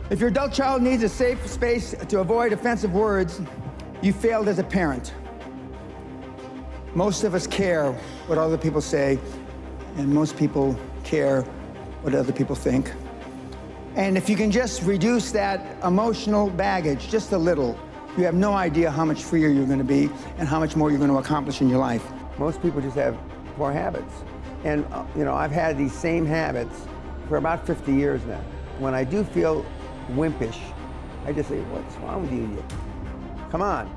If your adult child needs a safe space to avoid offensive words, you failed as a parent. Most of us care what other people say, and most people care what other people think. And if you can just reduce that emotional baggage just a little, you have no idea how much freer you're going to be and how much more you're going to accomplish in your life. Most people just have poor habits. And, I've had these same habits for about 50 years now. When I do feel wimpish, I just say, what's wrong with you? Come on.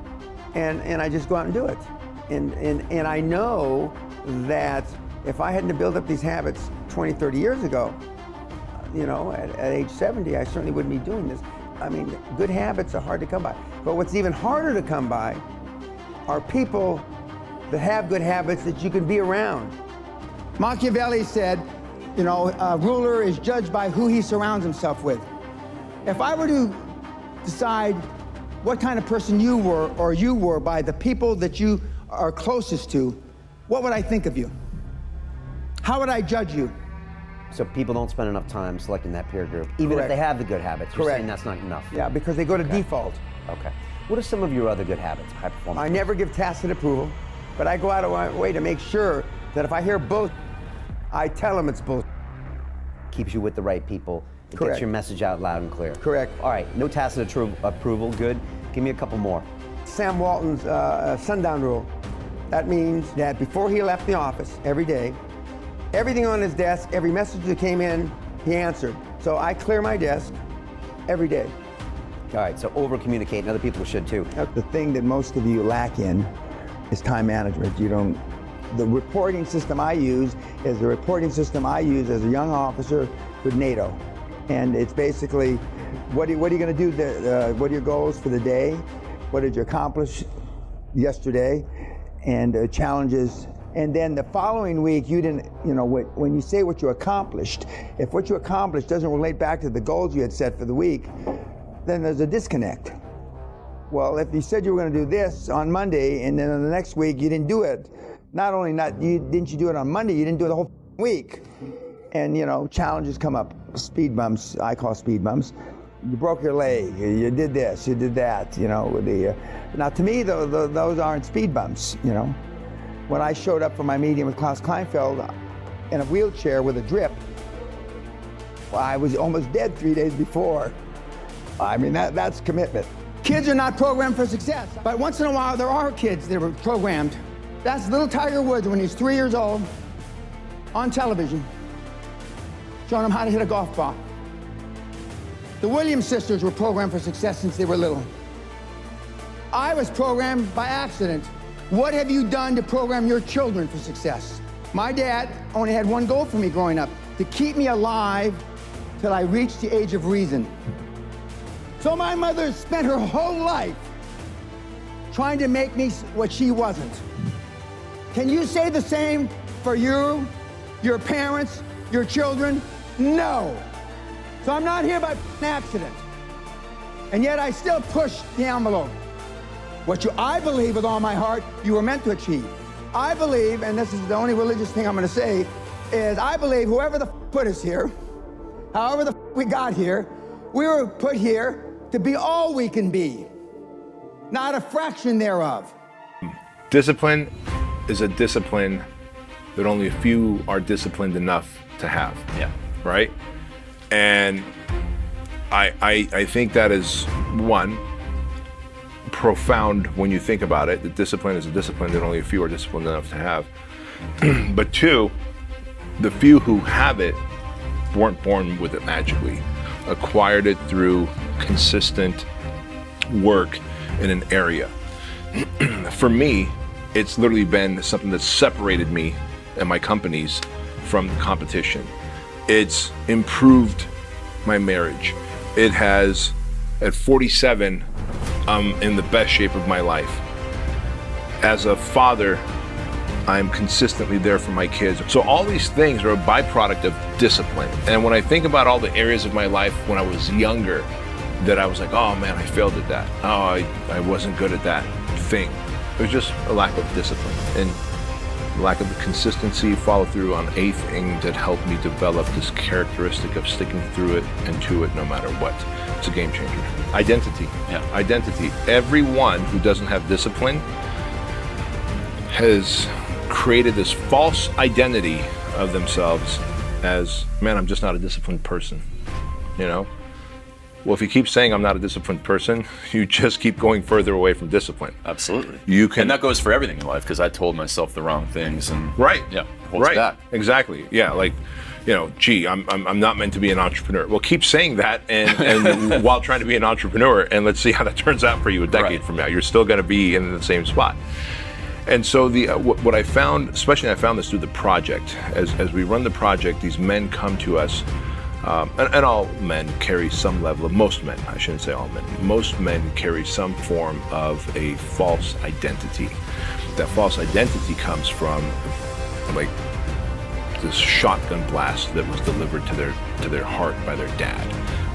And I just go out and do it. And I know that if I hadn't built up these habits 20, 30 years ago, at age 70, I certainly wouldn't be doing this. I mean, good habits are hard to come by. But what's even harder to come by are people that have good habits that you can be around. Machiavelli said, a ruler is judged by who he surrounds himself with. If I were to decide what kind of person you were by the people that you are closest to, what would I think of you? How would I judge you? So people don't spend enough time selecting that peer group, even if they have the good habits. You're saying that's not enough. Yeah, because they go to default. Okay. What are some of your other good habits, high performance? I never give tacit approval, but I go out of my way to make sure that if I hear both, I tell them it's both. Keeps you with the right people. It Correct. gets your message out loud and clear. Correct. All right, no tacit approval, good. Give me a couple more. Sam Walton's sundown rule. That means that before he left the office every day, everything on his desk, every message that came in, he answered. So I clear my desk every day. All right, so over-communicate, and other people should too. The thing that most of you lack in is time management. The reporting system I use is the reporting system I use as a young officer with NATO. And it's basically, what are you going to do? What are your goals for the day? What did you accomplish yesterday? And challenges. And then the following week, you didn't, when you say what you accomplished, if what you accomplished doesn't relate back to the goals you had set for the week, then there's a disconnect. Well, if you said you were going to do this on Monday, and then on the next week you didn't do it, didn't you do it on Monday, you didn't do it the whole week. And challenges come up, speed bumps, I call speed bumps. You broke your leg, you did this, you did that, now to me, those aren't speed bumps, When I showed up for my meeting with Klaus Kleinfeld in a wheelchair with a drip, I was almost dead 3 days before. I mean, that's commitment. Kids are not programmed for success, but once in a while there are kids that are programmed. That's little Tiger Woods when he's 3 years old on television, showing him how to hit a golf ball. The Williams sisters were programmed for success since they were little. I was programmed by accident. What have you done to program your children for success? My dad only had one goal for me growing up, to keep me alive till I reached the age of reason. So my mother spent her whole life trying to make me what she wasn't. Can you say the same for you, your parents, your children? No. So I'm not here by accident. And yet I still push the envelope. What I believe with all my heart, you were meant to achieve. I believe, and this is the only religious thing I'm going to say, is I believe whoever the put us here, however the we got here, we were put here to be all we can be, not a fraction thereof. Discipline is a discipline that only a few are disciplined enough to have. Yeah. Right? And I think that is one, profound when you think about it. That discipline is a discipline that only a few are disciplined enough to have. But two, the few who have it weren't born with it magically, acquired it through consistent work in an area. For me, it's literally been something that separated me and my companies from the competition. It's improved my marriage. It has, at 47, I'm in the best shape of my life. As a father, I'm consistently there for my kids. So all these things are a byproduct of discipline. And when I think about all the areas of my life when I was younger, that I was like, oh man, I failed at that. Oh, I wasn't good at that thing. It was just a lack of discipline and lack of the consistency, follow through on a thing that helped me develop this characteristic of sticking through it and to it no matter what. It's a game changer. Identity. Yeah. Identity. Everyone who doesn't have discipline has created this false identity of themselves as, man, I'm just not a disciplined person, you know? Well, if you keep saying I'm not a disciplined person, you just keep going further away from discipline. Absolutely. You can, and that goes for everything in life, because I told myself the wrong things, and right. Yeah, holds right. back. Exactly. Yeah, like, you know, gee, I'm not meant to be an entrepreneur. Well, keep saying that, and while trying to be an entrepreneur, and let's see how that turns out for you a decade from now. You're still going to be in the same spot. And so what I found, especially I found this through the project, as we run the project, these men come to us. And all men carry some level of, most men, I shouldn't say all men, most men carry some form of a false identity. That false identity comes from like this shotgun blast that was delivered to their heart by their dad.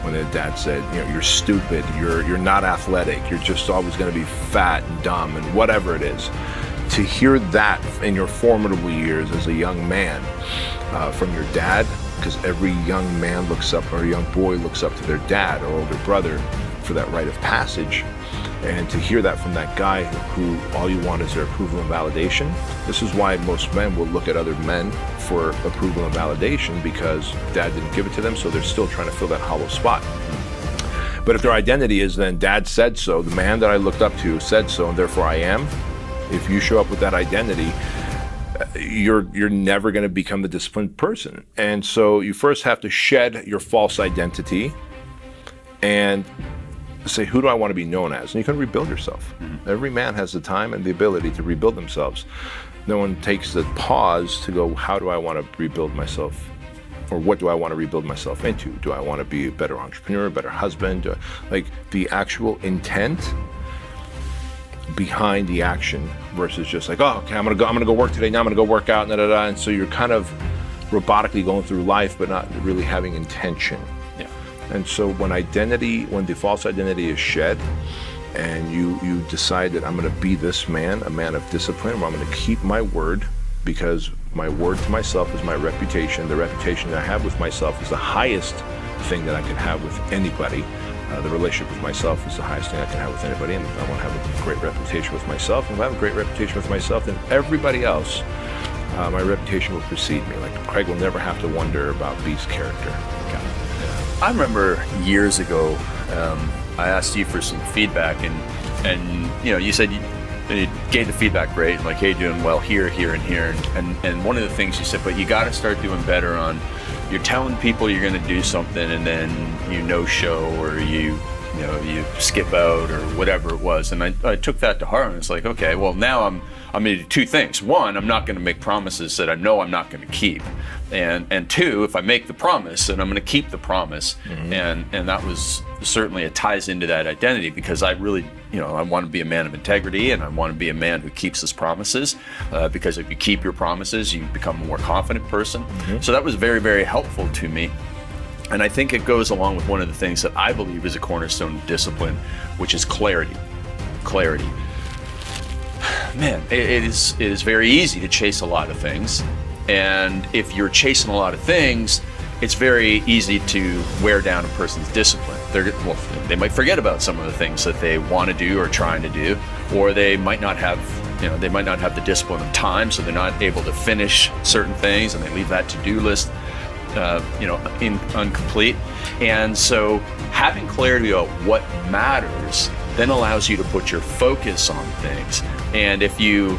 When their dad said, you know, you're stupid, you're not athletic, you're just always gonna be fat and dumb and whatever it is. To hear that in your formidable years as a young man from your dad, because every young man looks up, or a young boy looks up to their dad or older brother for that rite of passage. And to hear that from that guy who all you want is their approval and validation. This is why most men will look at other men for approval and validation, because dad didn't give it to them, so they're still trying to fill that hollow spot. But if their identity is then dad said so, the man that I looked up to said so, and therefore I am, if you show up with that identity, you're never going to become the disciplined person. And so you first have to shed your false identity and say, who do I want to be known as? And you can rebuild yourself. Mm-hmm. Every man has the time and the ability to rebuild themselves. No one takes the pause to go, how do I want to rebuild myself? Or what do I want to rebuild myself into? Do I want to be a better entrepreneur, a better husband? Like the actual intent behind the action versus just like, oh, okay, I'm gonna go work today, now I'm gonna go work out, and so you're kind of robotically going through life but not really having intention. Yeah. And so when the false identity is shed and you decide that I'm gonna be this man, a man of discipline, where I'm gonna keep my word, because my word to myself is my reputation. The reputation that I have with myself is the highest thing that I can have with anybody. The relationship with myself is the highest thing I can have with anybody, and I want to have a great reputation with myself. And if I have a great reputation with myself, then everybody else, my reputation will precede me. Like Craig will never have to wonder about B's character. Yeah. I remember years ago, I asked you for some feedback, and you know, you said you gave the feedback great, like, hey, doing well here, here, and here, and one of the things you said, but you got to start doing better on. You're telling people you're going to do something, and then you no-show, or you skip out, or whatever it was. And I took that to heart, and it's like, okay, well, now I'm going to do two things. One, I'm not going to make promises that I know I'm not going to keep, and two, if I make the promise, then I'm going to keep the promise. Mm-hmm. And that was certainly, it ties into that identity, because I really, I want to be a man of integrity, and I want to be a man who keeps his promises, because if you keep your promises, you become a more confident person. Mm-hmm. So that was very, very helpful to me. And I think it goes along with one of the things that I believe is a cornerstone of discipline, which is clarity. Clarity. man, it is very easy to chase a lot of things. And if you're chasing a lot of things, it's very easy to wear down a person's discipline. They might forget about some of the things that they want to do or trying to do, or they might not have the discipline of time, so they're not able to finish certain things, and they leave that to-do list, incomplete. And so having clarity about what matters then allows you to put your focus on things. And if you're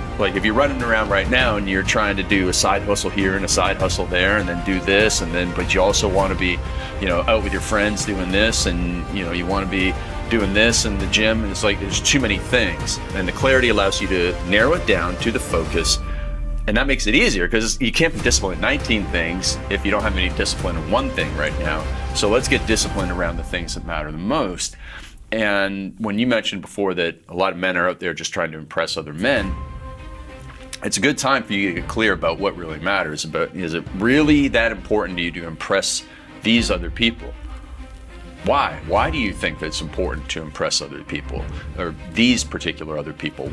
running around right now and you're trying to do a side hustle here and a side hustle there, and then do this, but you also want to be, out with your friends doing this, and you want to be doing this in the gym, and it's like there's too many things. And the clarity allows you to narrow it down to the focus, and that makes it easier because you can't be disciplined in 19 things if you don't have any discipline in one thing right now. So let's get disciplined around the things that matter the most. And when you mentioned before that a lot of men are out there just trying to impress other men, it's a good time for you to get clear about what really matters. Is it really that important to you to impress these other people? Why? Why do you think that it's important to impress other people, or these particular other people?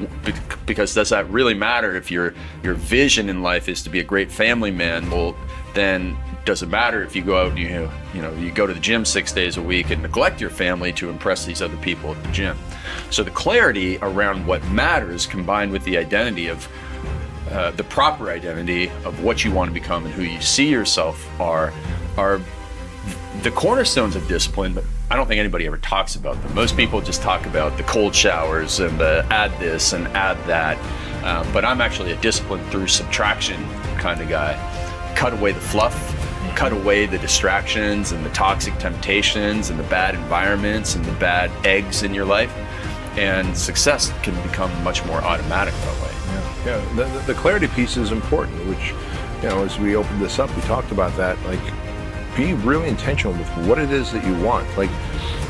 Because does that really matter if your vision in life is to be a great family man? Well, then does it matter if you go out and you go to the gym 6 days a week and neglect your family to impress these other people at the gym? So the clarity around what matters, combined with the identity of the proper identity of what you want to become and who you see yourself are the cornerstones of discipline, but I don't think anybody ever talks about them. Most people just talk about the cold showers and the add this and add that. But I'm actually a discipline through subtraction kind of guy. Cut away the fluff, cut away the distractions and the toxic temptations and the bad environments and the bad eggs in your life, and success can become much more automatic that way. Yeah. The clarity piece is important, which, as we opened this up, we talked about that. Like, be really intentional with what it is that you want. Like,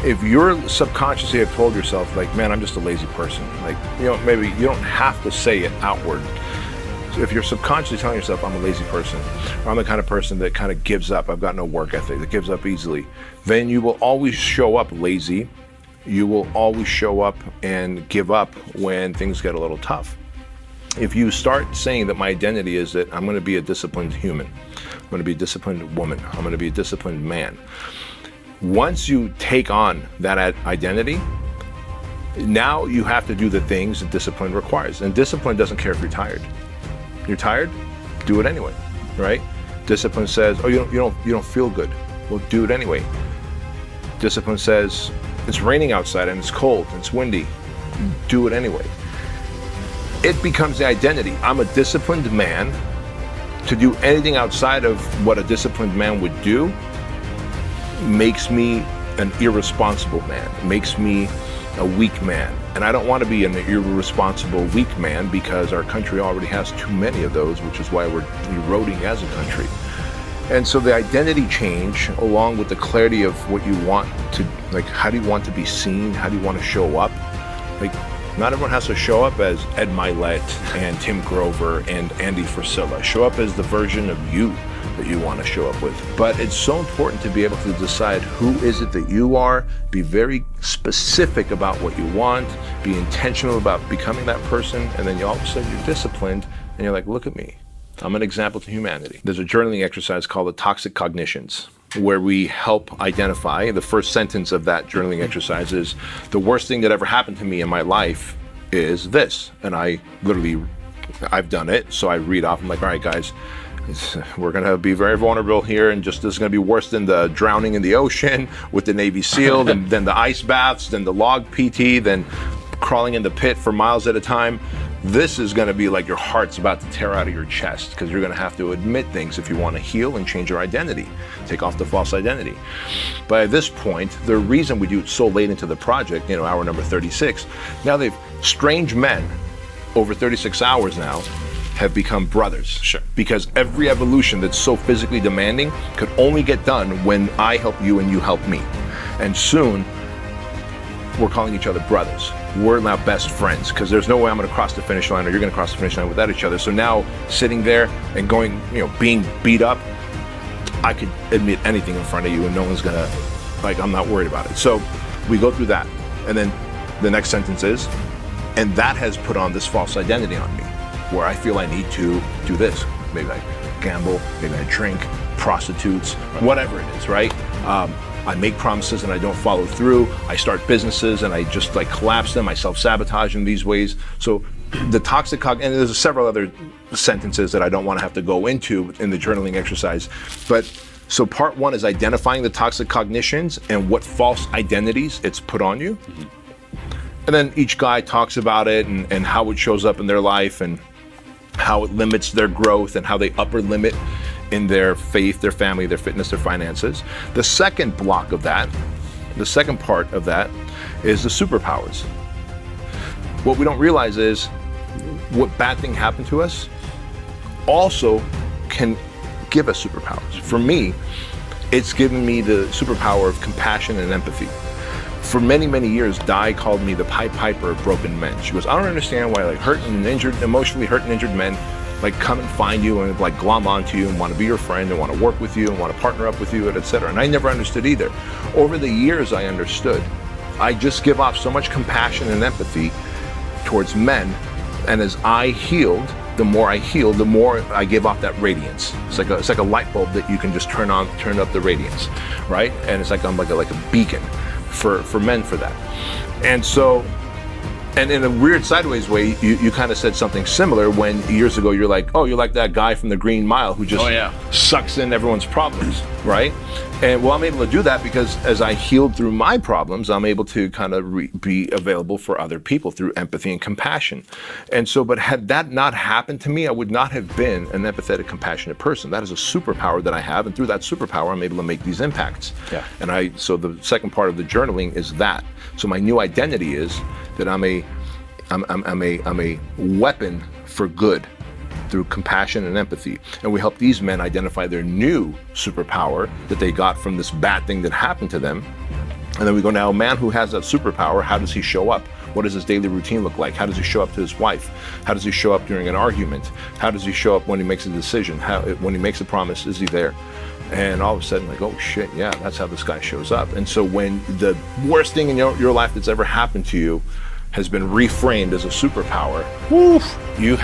if you're subconsciously have told yourself, like, man, I'm just a lazy person. Like, maybe you don't have to say it outward. So if you're subconsciously telling yourself, I'm a lazy person, or I'm the kind of person that kind of gives up, I've got no work ethic, that gives up easily, then you will always show up lazy. You will always show up and give up when things get a little tough. If you start saying that my identity is that I'm going to be a disciplined human, I'm going to be a disciplined woman, I'm going to be a disciplined man. Once you take on that identity, now you have to do the things that discipline requires. And discipline doesn't care if you're tired. You're tired? Do it anyway, right? Discipline says, oh, you don't feel good. Well, do it anyway. Discipline says, it's raining outside and it's cold and it's windy. Do it anyway. It becomes the identity. I'm a disciplined man. To do anything outside of what a disciplined man would do makes me an irresponsible man, makes me a weak man. And I don't want to be an irresponsible, weak man, because our country already has too many of those, which is why we're eroding as a country. And so the identity change, along with the clarity of what you want to, like, how do you want to be seen? How do you want to show up? Like, not everyone has to show up as Ed Milet and Tim Grover and Andy Frisella. Show up as the version of you that you want to show up with. But it's so important to be able to decide who is it that you are, be very specific about what you want, be intentional about becoming that person, and then all of a sudden you're disciplined and you're like, look at me. I'm an example to humanity. There's a journaling exercise called the Toxic Cognitions, where we help identify, the first sentence of that journaling exercise is, the worst thing that ever happened to me in my life is this. And I've done it, so I read off, I'm like, all right, guys, we're gonna be very vulnerable here, and this is gonna be worse than the drowning in the ocean with the Navy SEAL, then the ice baths, then the log PT, then crawling in the pit for miles at a time. This is going to be like your heart's about to tear out of your chest, because you're going to have to admit things if you want to heal and change your identity, take off the false identity. But at this point, the reason we do it so late into the project, hour number 36, now strange men over 36 hours now have become brothers. Sure. Because every evolution that's so physically demanding could only get done when I help you and you help me. And soon, we're calling each other brothers. We're now best friends, because there's no way I'm going to cross the finish line or you're going to cross the finish line without each other. So now, sitting there and going, being beat up, I could admit anything in front of you and no one's going to, I'm not worried about it. So we go through that. And then the next sentence is, And that has put on this false identity on me, where I feel I need to do this. Maybe I gamble, maybe I drink, prostitutes, whatever it is, right? I make promises and I don't follow through. I start businesses and I just like collapse them. I self-sabotage in these ways. So the toxic cognition, and there's several other sentences that I don't want to have to go into in the journaling exercise. But so part one is identifying the toxic cognitions and what false identities it's put on you. And then each guy talks about it and how it shows up in their life and how it limits their growth and how they upper limit in their faith, their family, their fitness, their finances. The second block of that, the second part of that is the superpowers. What we don't realize is what bad thing happened to us also can give us superpowers. For me, it's given me the superpower of compassion and empathy. For many, many years, Di called me the Pied Piper of broken men. She goes, I don't understand why like hurt and injured, emotionally hurt and injured men like come and find you and like glom onto you and want to be your friend and want to work with you and want to partner up with you, etc. And I never understood either. Over the years, I understood. I just give off so much compassion and empathy towards men. And as I healed, the more I healed, the more I give off that radiance. It's like a light bulb that you can just turn up the radiance, right? And it's like I'm like a beacon for men for that. And so, and in a weird sideways way, you kind of said something similar when years ago you're like, oh, you're like that guy from the Green Mile who just sucks in everyone's problems, right? And well, I'm able to do that because as I healed through my problems, I'm able to kind of be available for other people through empathy and compassion. And so, but had that not happened to me, I would not have been an empathetic, compassionate person. That is a superpower that I have, and through that superpower, I'm able to make these impacts. Yeah. And so the second part of the journaling is that. So my new identity is that I'm a weapon for good through compassion and empathy. And we help these men identify their new superpower that they got from this bad thing that happened to them. And then we go, now a man who has that superpower, how does he show up? What does his daily routine look like? How does he show up to his wife? How does he show up during an argument? How does he show up when he makes a decision? When he makes a promise, is he there? And all of a sudden, like, oh shit, yeah, that's how this guy shows up. And so when the worst thing in your life that's ever happened to you has been reframed as a superpower, woof, you